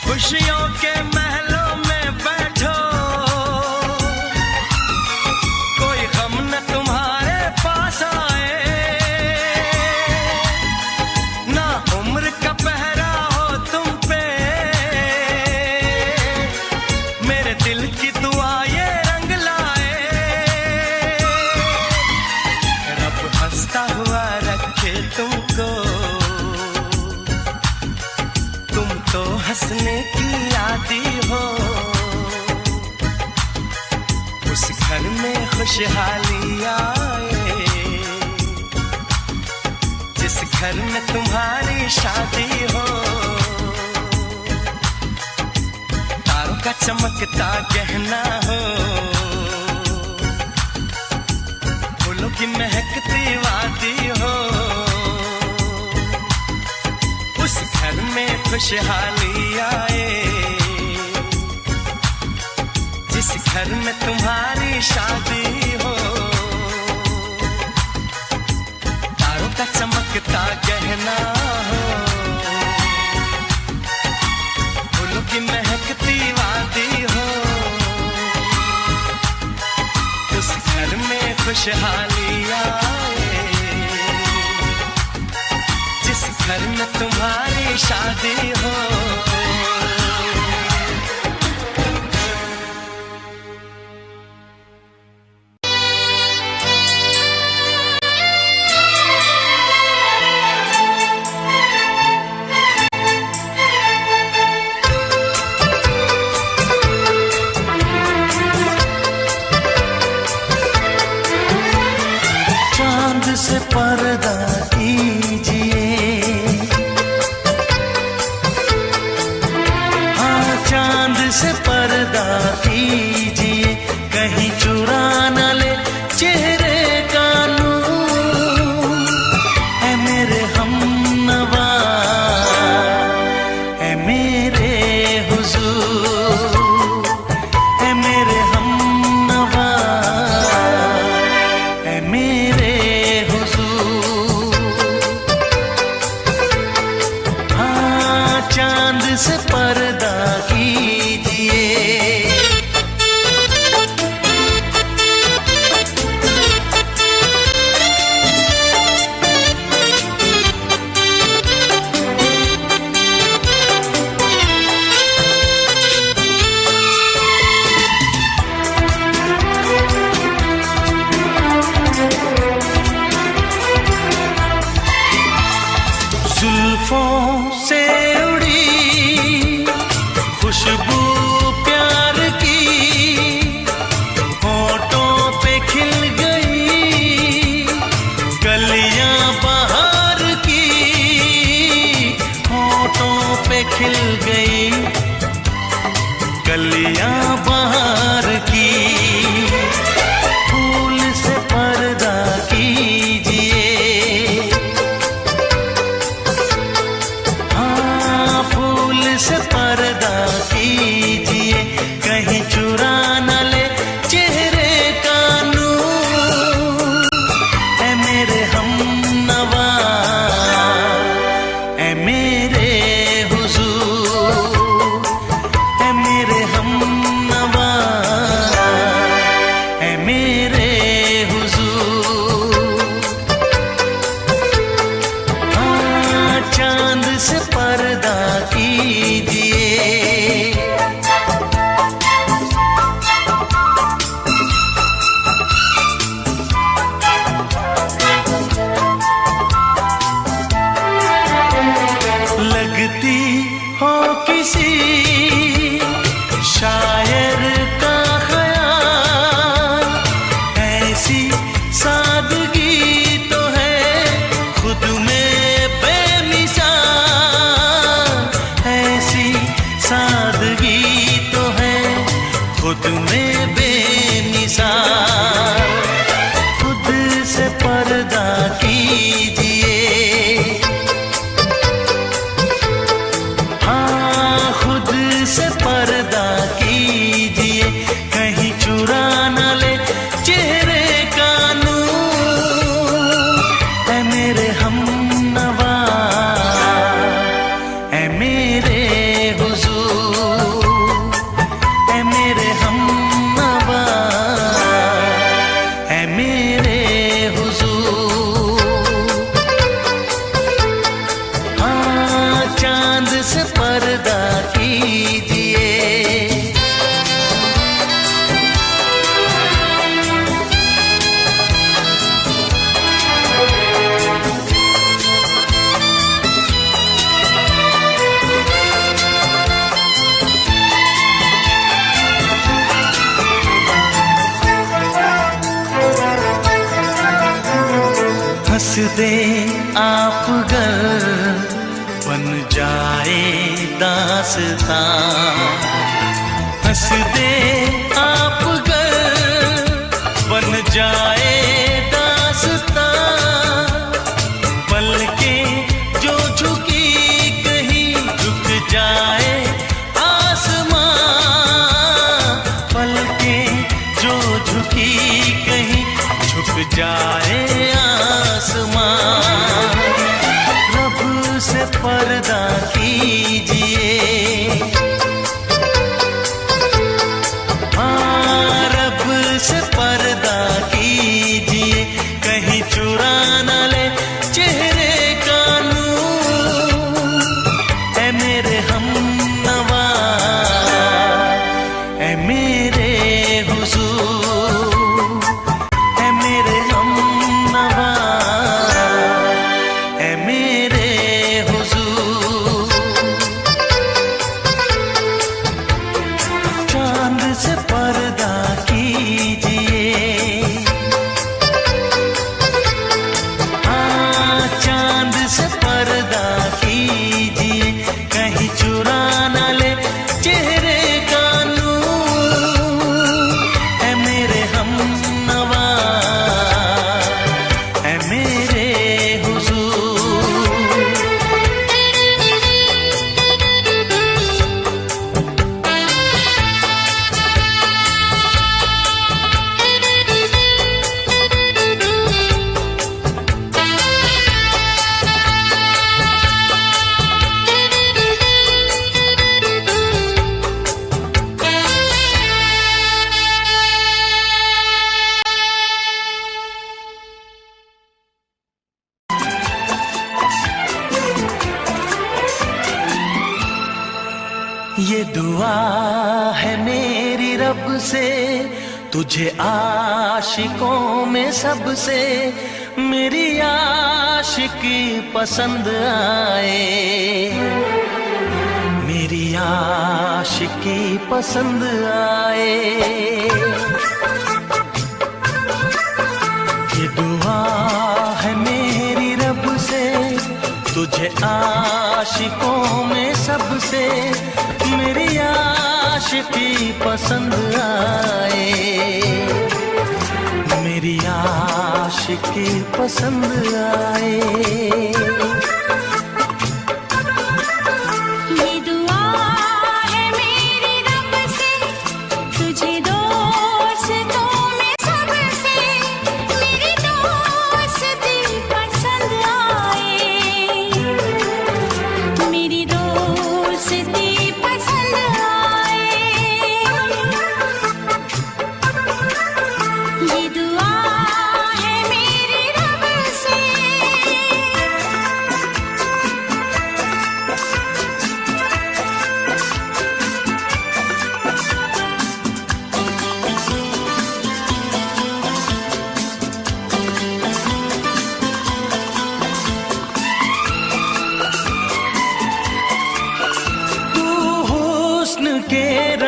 खुशियों के महलों में बैठो, कोई गम न तुम्हारे पास आए, ना उम्र का पहरा हो तुम पे, मेरे दिल की दुआ ये रंग लाए, रब हंसता हुआ रखे तुमको, तुम तो हंसने की आदी हो, उस घर में खुशहाली आए, जिस घर में तुम्हारी शादी हो। तारों का चमकता गहना हो, फूलों की महकती वादी हो, उस घर में खुशहाली आए, जिस घर में तुम्हारी शादी हो। तारों का चमकता गहना हो, फूलों की महकती वादी हो, उस घर में खुशहाली आए, जिस घर में तुम्हारी शादी हो। चांद से पर्दा कीजिए, हाँ चांद से पर्दा कीजिए, कहीं चुरा न ले चेहरे का नूर। ऐ मेरे हमनवा, ऐ मेरे हुजूर, ऐ मेरे हमनवा, ऐ मेरे हुजूर। हाँ चांद से पर्दा कीजिए, जुल्फों से उड़ी खुशबू प्यार की, होठों पे खिल गई कलियां बहार की, होठों पे खिल गई कलियां बहार की। फूल से पर्दा कीजिए, से पर्दा कीजिए। लगती हो किसी शायर का ख्याल, ऐसी सादगी तो है खुद में बेमिसाल, ऐसी सादगी तो है खुद में बेमिसाल। खुद से पर्दा कीजिए, से पर्दा कीजिए, कहीं चुरा न ले चेहरे का नूर। ऐ मेरे हमनवा, ऐ मेरे हुजूर, ऐ मेरे हमनवा, ऐ मेरे हुजूर। हाँ, चांद से पर्दा कीजिए। हंस दे आप गर बन जाए दास्तां, हंस दे आप गर बन जाए दास्तां। पलकें जो झुकी कहीं झुक जाए आसमां, पलकें जो झुकी कहीं झुक जाए आसमां। रब से पर्दा कीजिए, हाँ रब से पर्दा कीजिए, कहीं चुरा न ले चेहरे का नूर। ऐ मेरे हमनवा, ऐ मेरे हुजूर, ऐ मेरे हमनवा, ऐ मेरे हुजूर। चांद से पर्दा कीजिए, हाँ चांद से पर्दा कीजिए, कहीं चुरा न ले चेहरे का नूर। ऐ मेरे हमनवा, ऐ मेरे हुजूर। ये दुआ है मेरी रब से तुझे आशिकों में सबसे, मेरी आशिकी पसंद आए, मेरी आशिकी पसंद आए। ये दुआ है मेरी रब से तुझे आशिकों में सबसे, मेरी आशिकी पसंद आए, मेरी आशिकी पसंद आए। ये दुआ है मेरी रब से तुझे दोस्तों में सबसे, मेरी दोस्ती पसंद आए, मेरी दोस्ती पसंद आए। ये दुआ है मेरी रब से।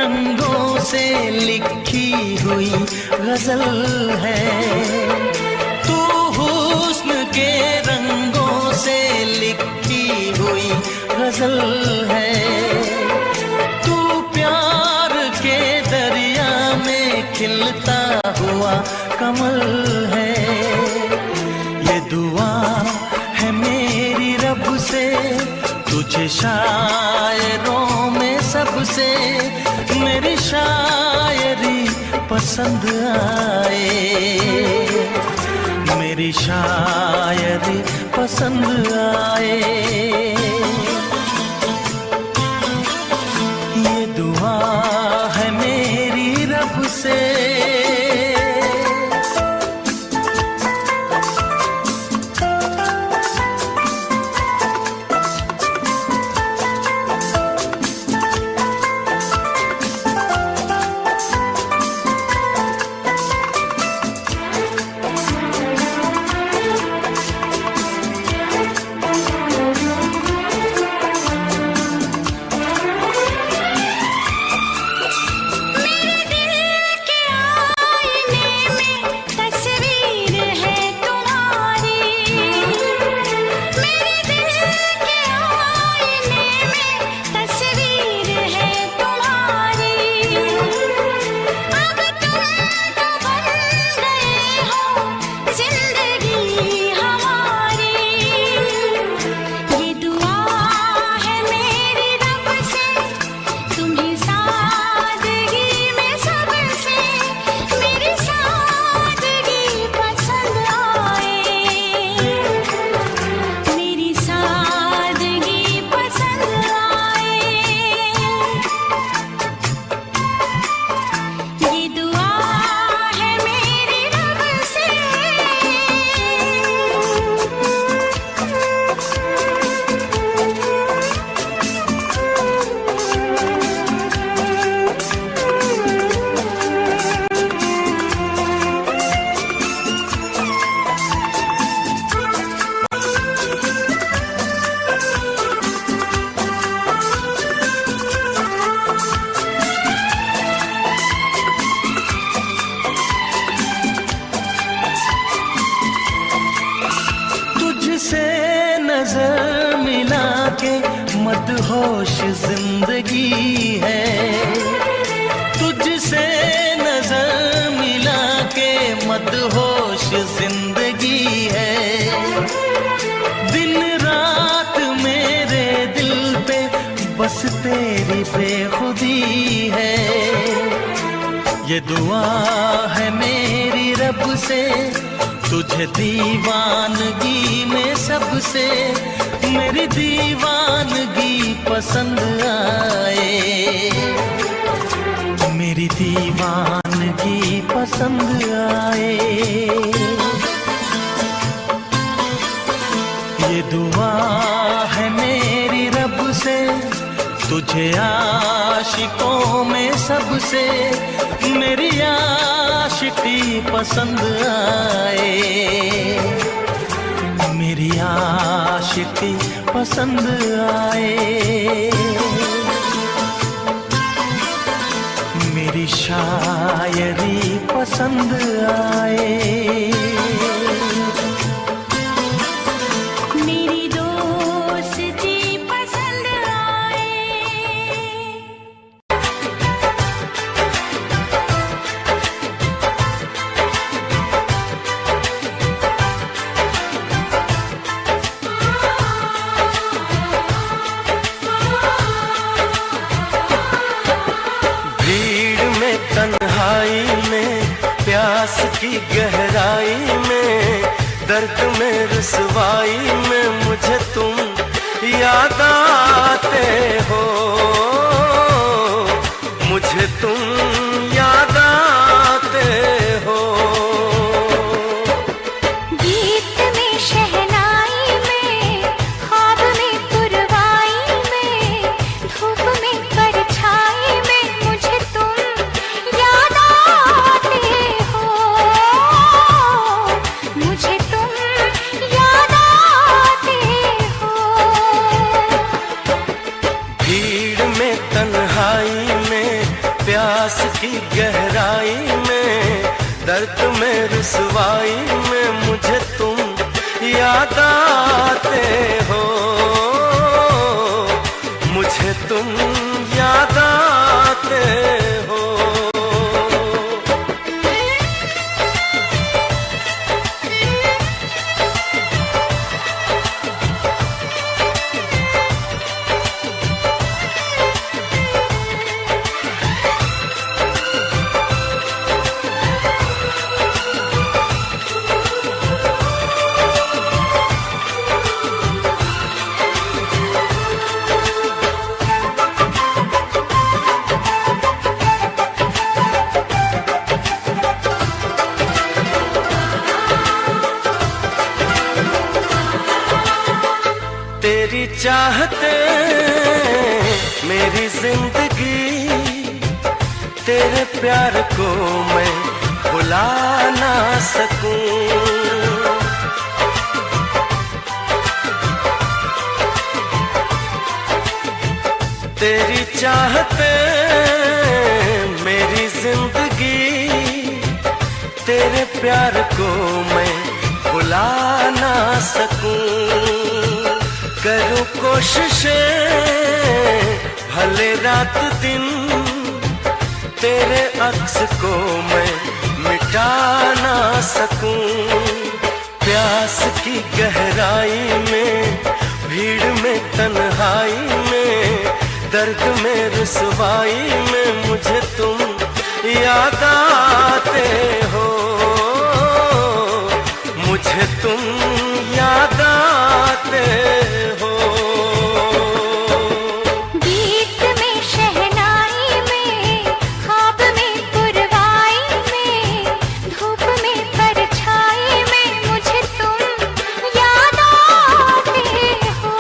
रंगों से लिखी हुई गजल है। तू हुस्न के रंगों से लिखी हुई गजल है। तू प्यार के दरिया में खिलता हुआ कमल है। ये दुआ है मेरी रब से, तुझे शायरों में सबसे मेरी शायरी पसंद आए, मेरी शायरी पसंद आए। ये दुआ है मेरी रब से। नजर मिला के मदहोश जिंदगी है। तुझसे नजर मिला के मदहोश जिंदगी है। दिन रात मेरे दिल पे बस तेरी बेखुदी है। ये दुआ है मेरी रब से, तुझे दीवानगी में सबसे मेरी दीवानगी पसंद आए, मेरी दीवानगी पसंद आए। ये दुआ है मेरी रब से, तुझे आशिकों में सबसे मेरी आशिकी पसंद आए, मेरी आशिकी पसंद आए। मेरी शायरी पसंद आए। प्यास की गहराई में, दर्द में रुसवाई में मुझे तुम याद आते हो, मुझे तुम याद आते हो। गीत में शहनाई में, ख्वाब में पुरवाई में, धूप में परछाई में मुझे तुम याद आते हो, मुझे तुम याद आते की गहराई में, दर्द में रुसवाई में मुझे तुम याद आते हो, मुझे तुम याद आते हो। तेरी चाहते मेरी जिंदगी, तेरे प्यार को मैं भुला ना सकूं। तेरी चाहते मेरी जिंदगी, तेरे प्यार को मैं भुला ना सकूं। करूं कोशिशें भले रात दिन, तेरे अक्स को मैं मिटा ना सकूं। प्यास की गहराई में, भीड़ में तन्हाई में, दर्द में रुसवाई में मुझे तुम याद आते हो, मुझे तुम याद आते हो। गीत में शहनाई में, ख्वाब में पुरवाई में, धूप में परछाई में मुझे तुम याद आते हो,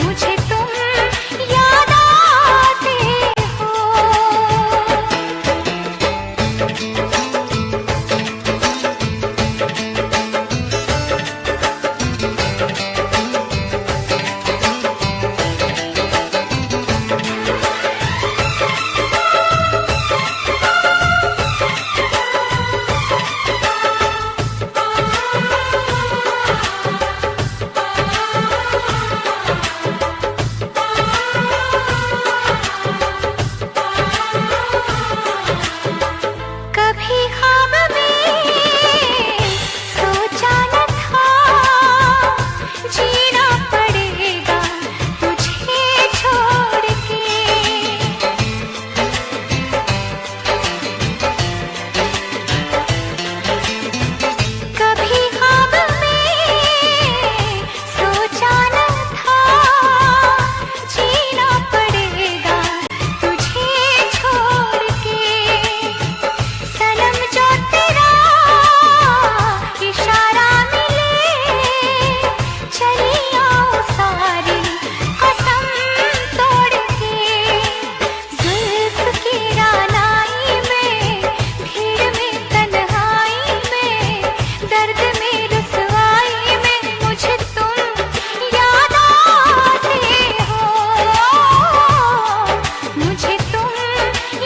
मुझे तुम याद आते हो। कभी ख्वाब में सोचा न था, जीना पड़ेगा तुझे छोड़ के। कभी ख्वाब में सोचा न था, जीना पड़ेगा तुझे छोड़ के। सनम जो तेरा इशारा मिले, चली आओ सारी कसम तोड़ के। जुल्फ की रानाई में, भीड़ में तन्हाई में, दर्द में रुसवाई में मुझे तुम याद आते हो, मुझे तुम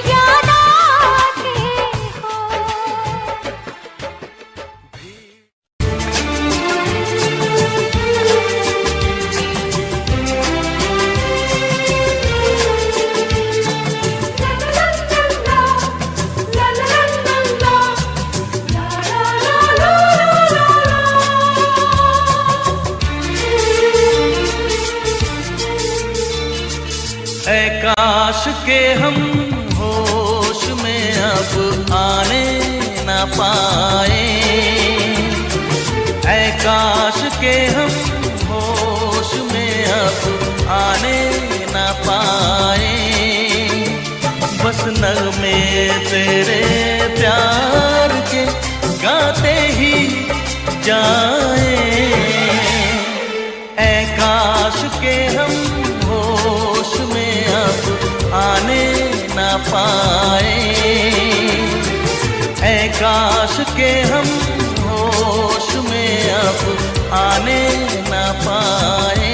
याद आते हो। ऐ काश के हम होश में अब आने न पाए, ऐ काश के हम होश में अब आने न पाए। बस नगमे तेरे प्यार के गाते ही जाए, ऐ काश के हम होश में अब आने न पाए, ऐ काश के हम होश में अब आने न पाए।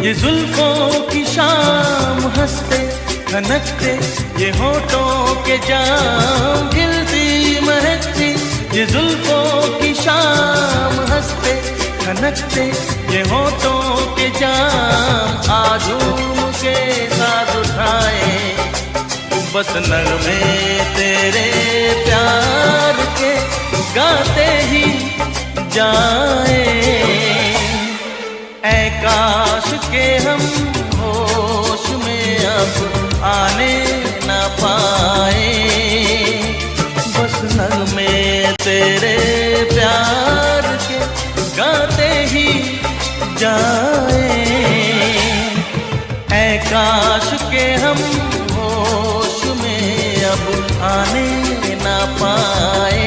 ये जुल्फों की शाम हंसते खनकते, ये होठों के जाम खिलती महकती। ये जुल्फों की शाम हंसते खनकते, ये होठों के जाम आजूम के साथ उठाए, बस नगमे तेरे प्यार के गाते ही जाए। ऐ काश के हम होश में अब आने न पाए, बस नगमे तेरे प्यार के गाते ही जाए। ऐ काश के हम होश में अब आने न पाए।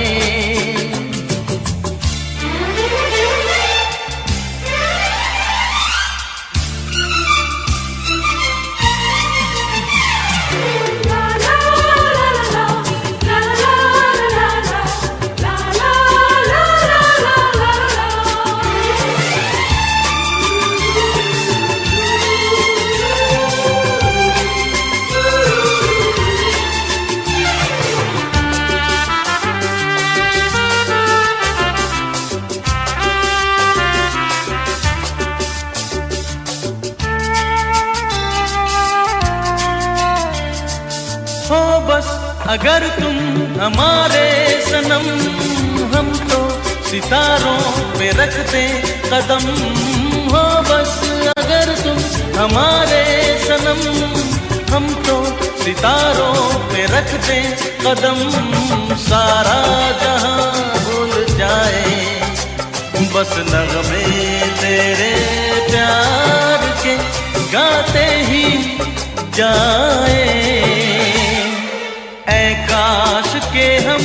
हो बस अगर तुम हमारे सनम, हम तो सितारों पे रख दें कदम। हो बस अगर तुम हमारे सनम, हम तो सितारों पे रख दें कदम। सारा जहां भूल जाए, बस नगमे तेरे प्यार के गाते ही जाए। ऐ काश के हम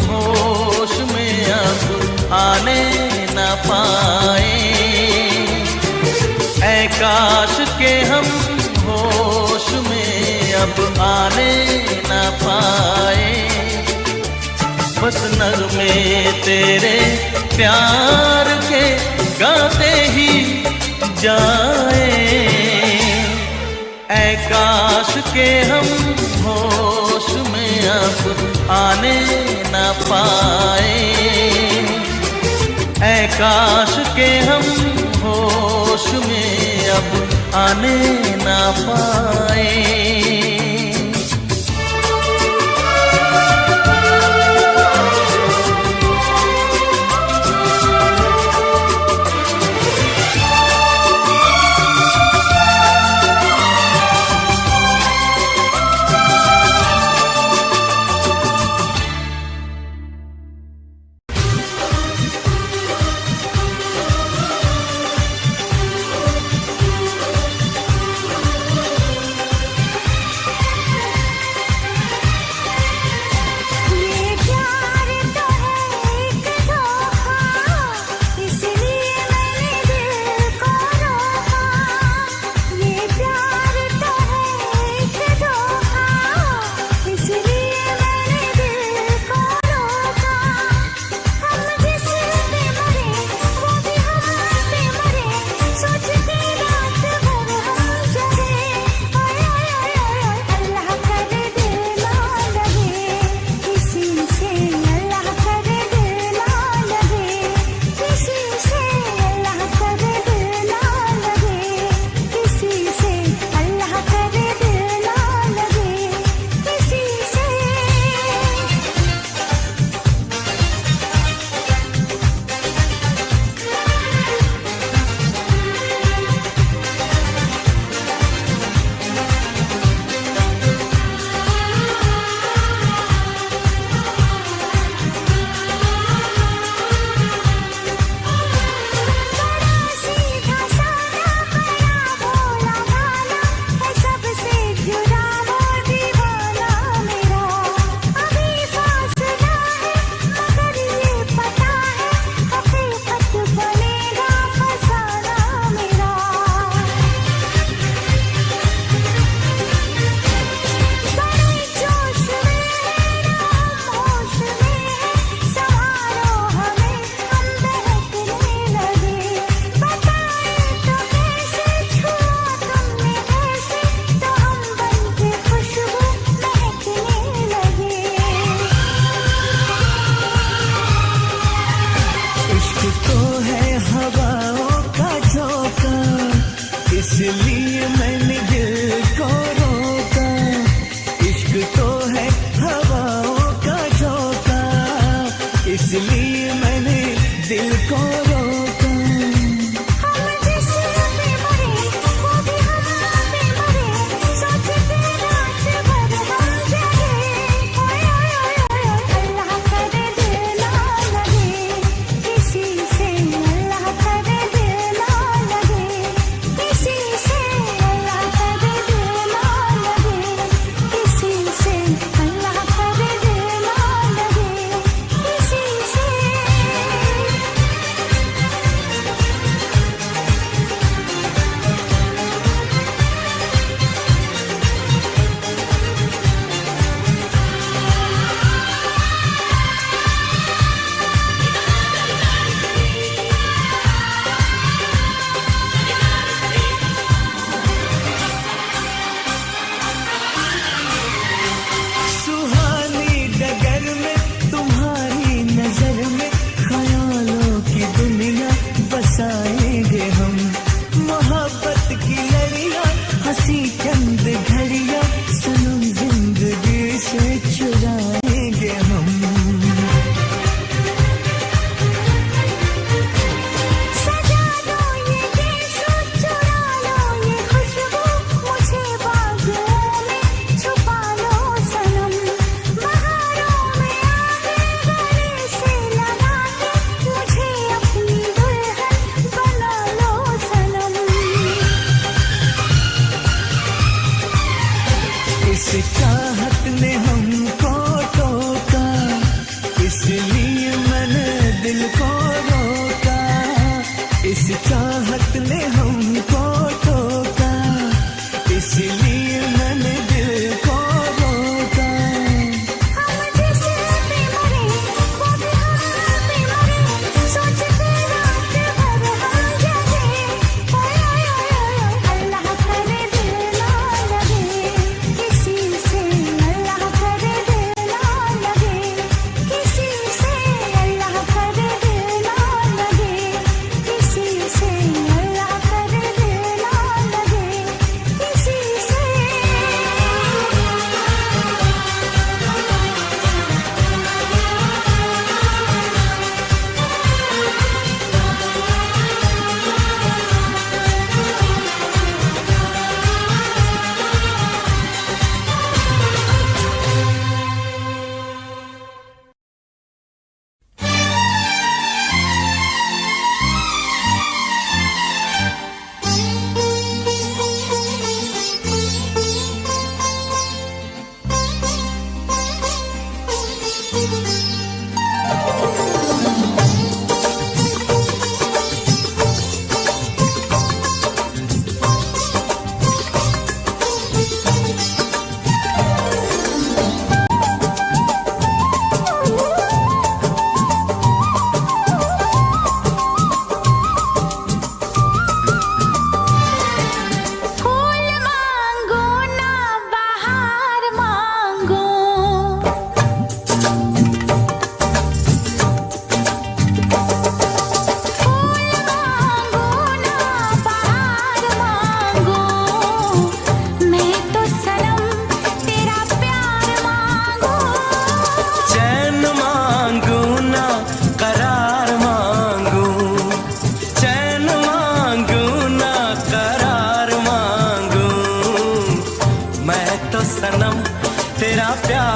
होश में अब आने न पाए, ऐ काश के हम होश में अब आने न पाए, बस नगमे तेरे प्यार के गाते ही जाए। ऐ काश के हम होश में अब आने न पाए, ऐ काश के हम होश में अब आने न पाए।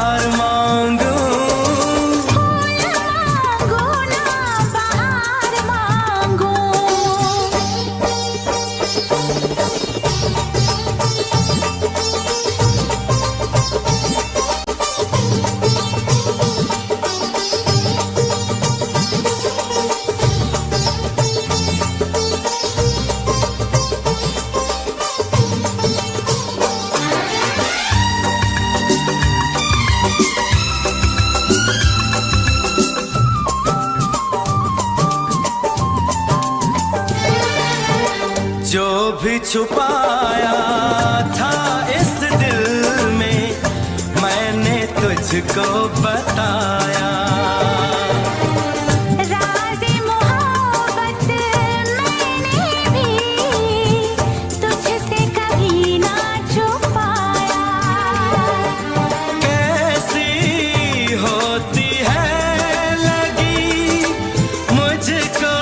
प्यार मांगू, फूल मांगो ना बहार मांगो। जो भी छुपाया था इस दिल में मैंने तुझको बताया। राज़े मोहब्बत मैंने भी तुझसे कभी ना छुपाया। कैसी होती है लगी मुझको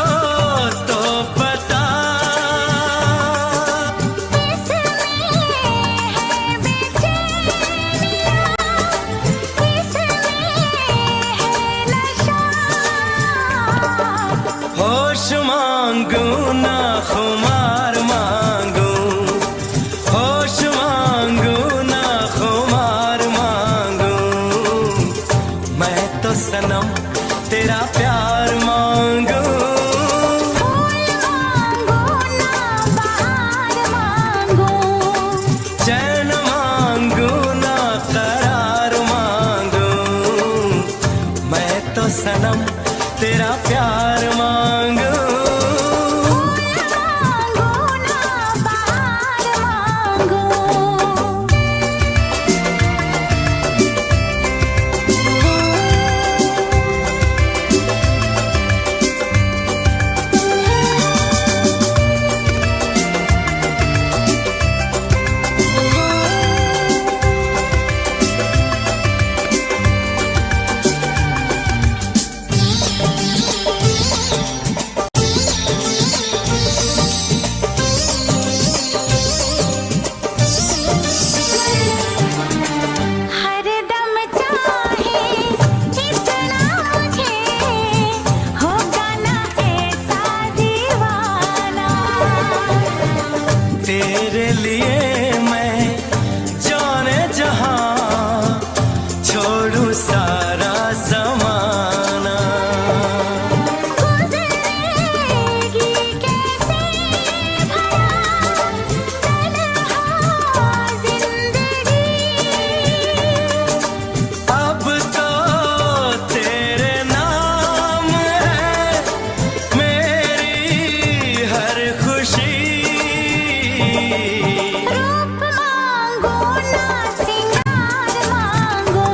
तो पता, होश मांगू ना खुमार मांगू, होश मांगू ना खुमार मांगू। मैं तो सनम तेरा प्यार मांगू, फूल मांगो ना बहार मांगो। चैन मांगू ना करार मांगू। मैं तो सनम तेरा प्यार मांगू, फूल मांगो ना बहार मांगो। हर दम चाहे इतना मुझे होगा ना ऐसा दीवाना। तेरे लिए मैं जाने जहां छोड़ू सारा जमाना। गुज़रेगी कैसे भला तन्हा ज़िंदगी। अब तो तेरे नाम है मेरी हर खुशी। रूप मांगो ना सिंगार मांगो,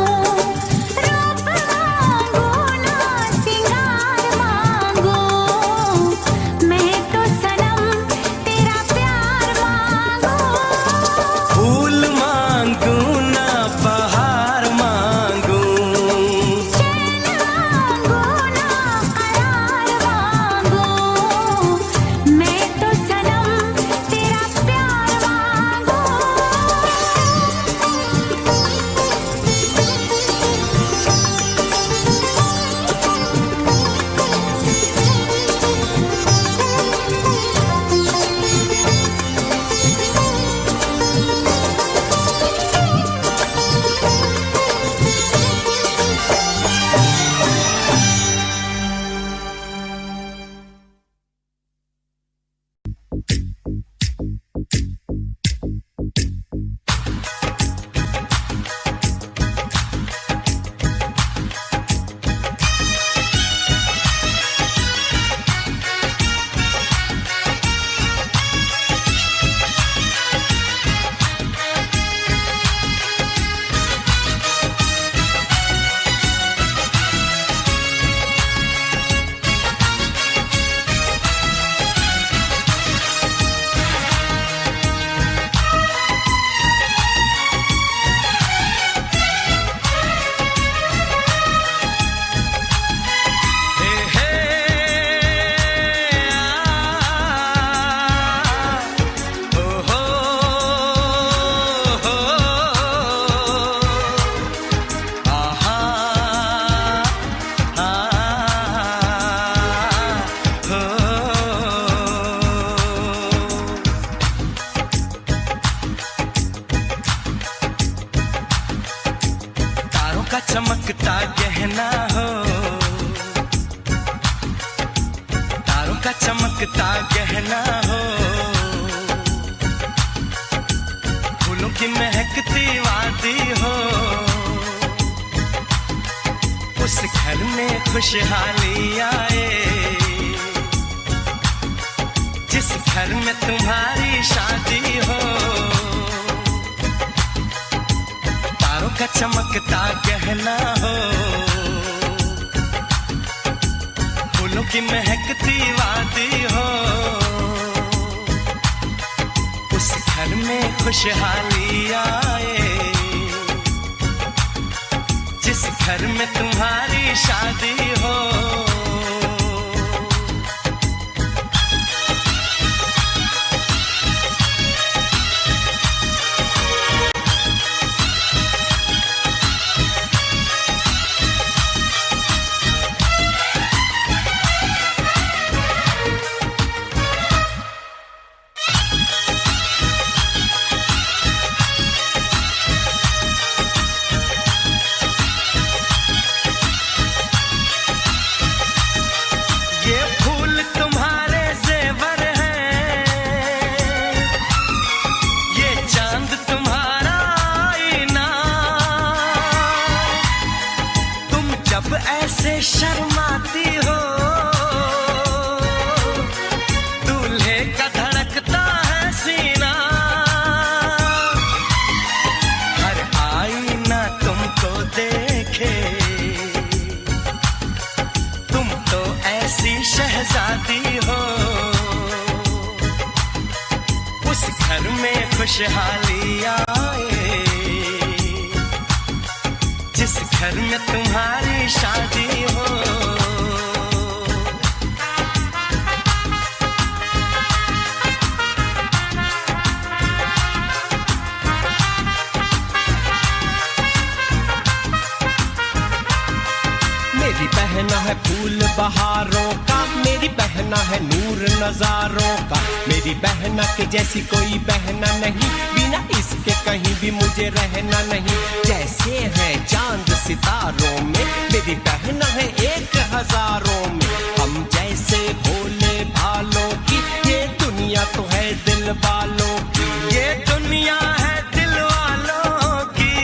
का चमकता गहना हो, तारों का चमकता गहना हो, फूलों की महकती वादी हो, उस घर में खुशहाली आए, जिस घर में तुम्हारी शादी हो। तारों का चमकता गहना हो, फूलों की महकती वादी हो, उस घर में खुशहाली आए, जिस घर में तुम्हारी शादी हो। ऐसे शर्माती हो, दूल्हे का धड़कता है सीना, हर आईना तुमको देखे, तुम तो ऐसी शहजादी हो, उस घर में खुशहाली आए, जिस घर में तुम्हारी शादी हो। मेरी बहना है फूल बहारों का, मेरी बहना है नूर नजारों का, मेरी बहना के जैसी कोई बहना नहीं, बिना इसके कहीं भी मुझे रहना नहीं। जैसे है चांद सितारों में, मेरी बहना है 1000 में, हम जैसे भोले भालों की, ये दुनिया तो है दिल वालों की, ये दुनिया है दिल वालों की,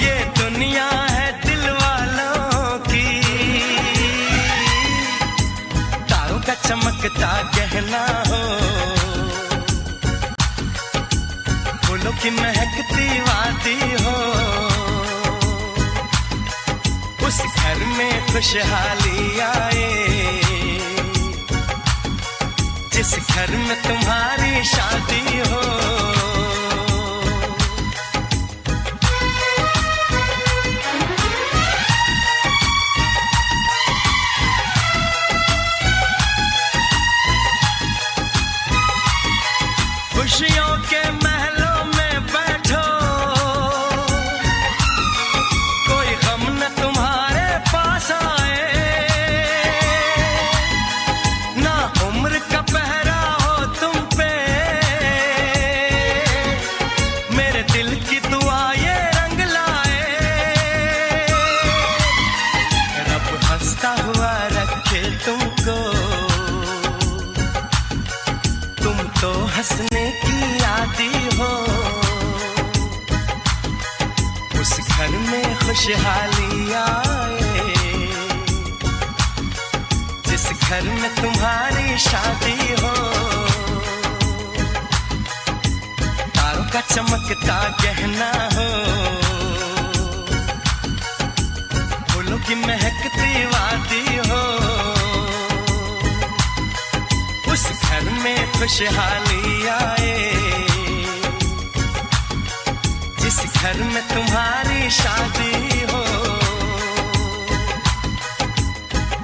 ये दुनिया है दिल वालों की। तारों का चमकता गहना हो, फूलों की महकती वादी हो, उस घर में खुशहाली आए, जिस घर में तुम्हारी शादी हो। खुशियों के महलों में बैठो, कोई गम न तुम्हारे पास आए, ना उम्र का पहरा हो तुम पे, मेरे दिल की दुआ ये रंग लाए, रब हंसता हुआ रखे तुमको, तुम तो हंसने की आदी हो, उस घर में खुशहाली आए, जिस घर में तुम्हारी शादी हो। तारों का चमकता गहना हो, फूलों की महकती वादी हो, उस घर में खुशहाली आए, जिस घर में तुम्हारी शादी हो।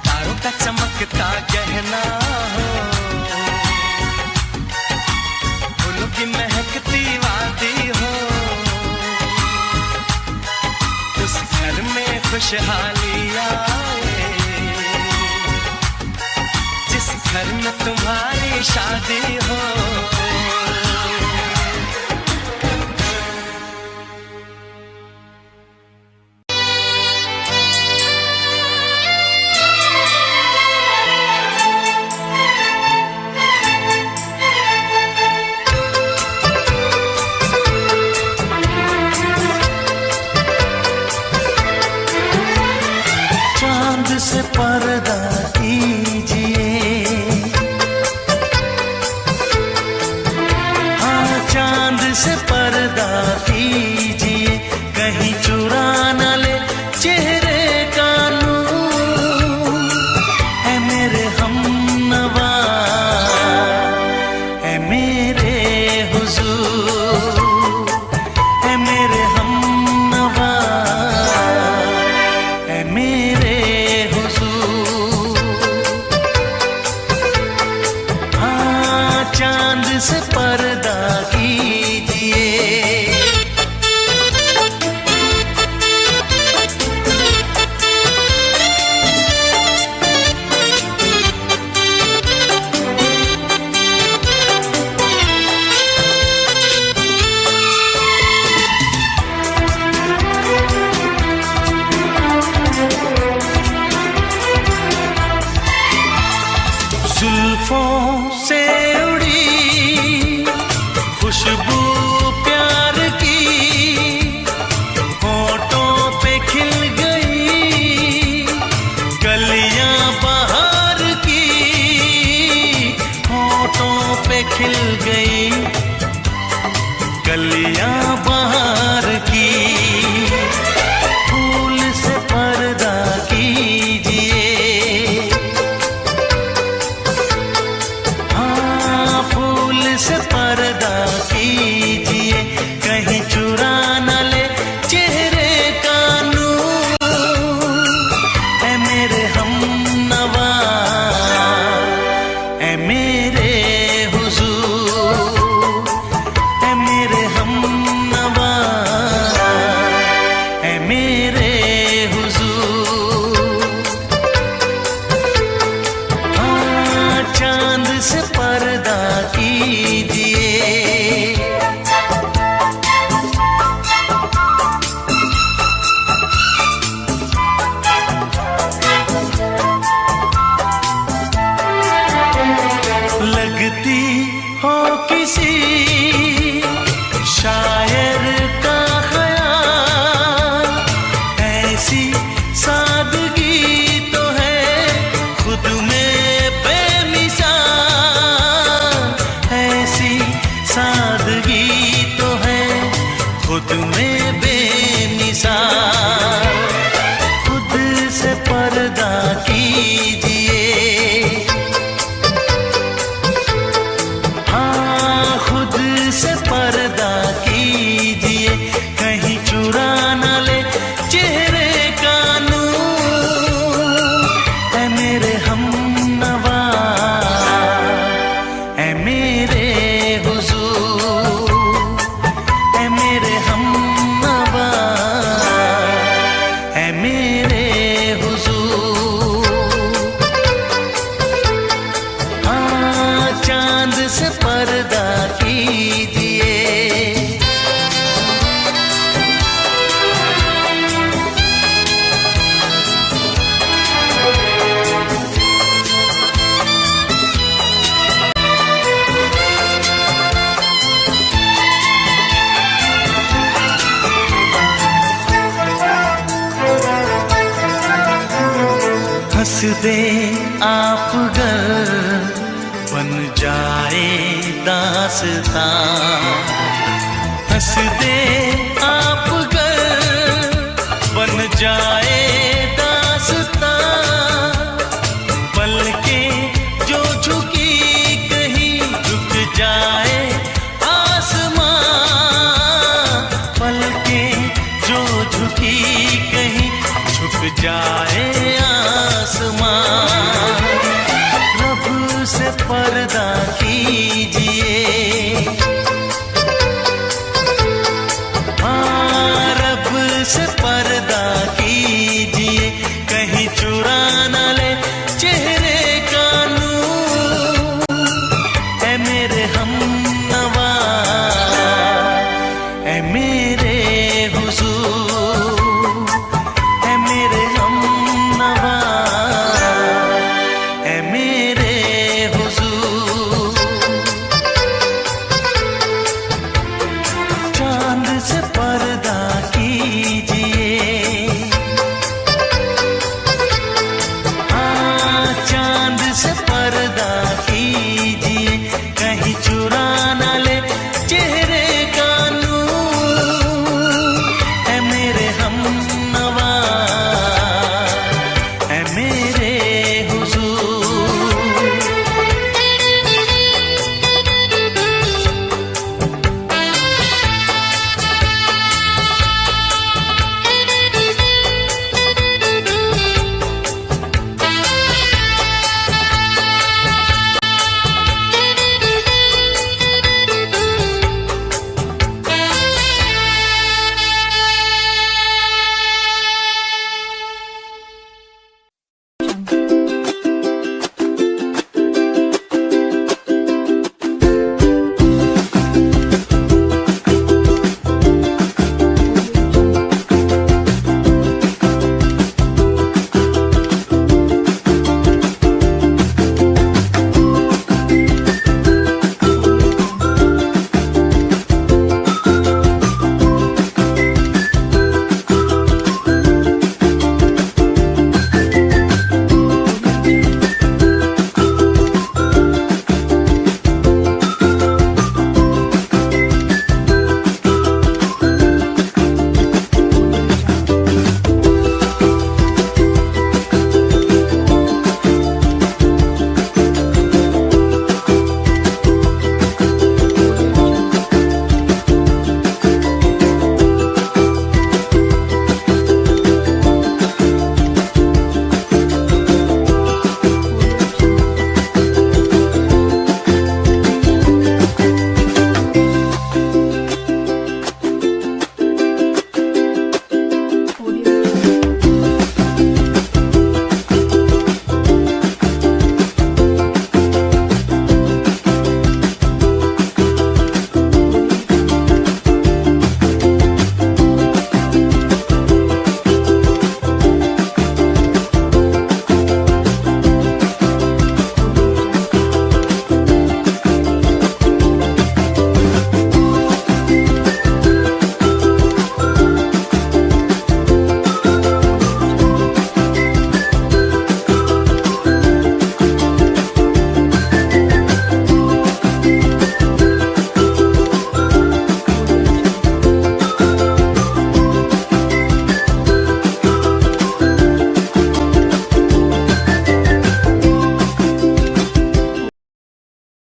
तारों का चमकता गहना हो, फूलों की महकती वादी हो, उस घर में खुशहाली आए, जिस घर में तुम्हारी शादी हो। से पर्दा कीजिए, हाँ चांद से पर्दा कीजिए, कहीं चुरा न ले चेहरे का नूर। है मेरे हमनवा, है मेरे हुजूर, है मेरे हमनवा, है मेरे हुजूर। हाँ चांद से पर्दा कीजिए। जुल्फों से उड़ी खुशबू प्यार की, होठों पे खिल गई कलियां बहार की, होठों पे खिल गई कलियां बहार की। फूल से पर्दा कीजिए, से पर्दा कीजिए, कहीं चुरा न ले चेहरे का नूर। है मेरे हमनवा, है मेरे हुजूर, है मेरे हमनवा, है मेरे हुजूर। हाँ चांद से पर्दा कीजिए। लगती हो किसी शायर का ख़याल, ऐसी सादगी तो है खुद में बेमिसाल, ऐसी सादगी तो है खुद में बेमिसाल। खुद से पर्दा कीजिए, हाँ खुद से पर्दा कीजिए, कहीं चुरा न ले चेहरे का नूर। है मेरे हमनवा, है मेरे हुजूर, है मेरे हमनवा, है मेरे हुजूर। हाँ चांद से पर्दा कीजिए। हंस दे आप गर बन जाए दास्तां, हंस दे आप गर बन जाए दास्तां। पलकें जो झुकी कहीं झुक जाए आसमां, पलकें जो झुकी कहीं झुक जाए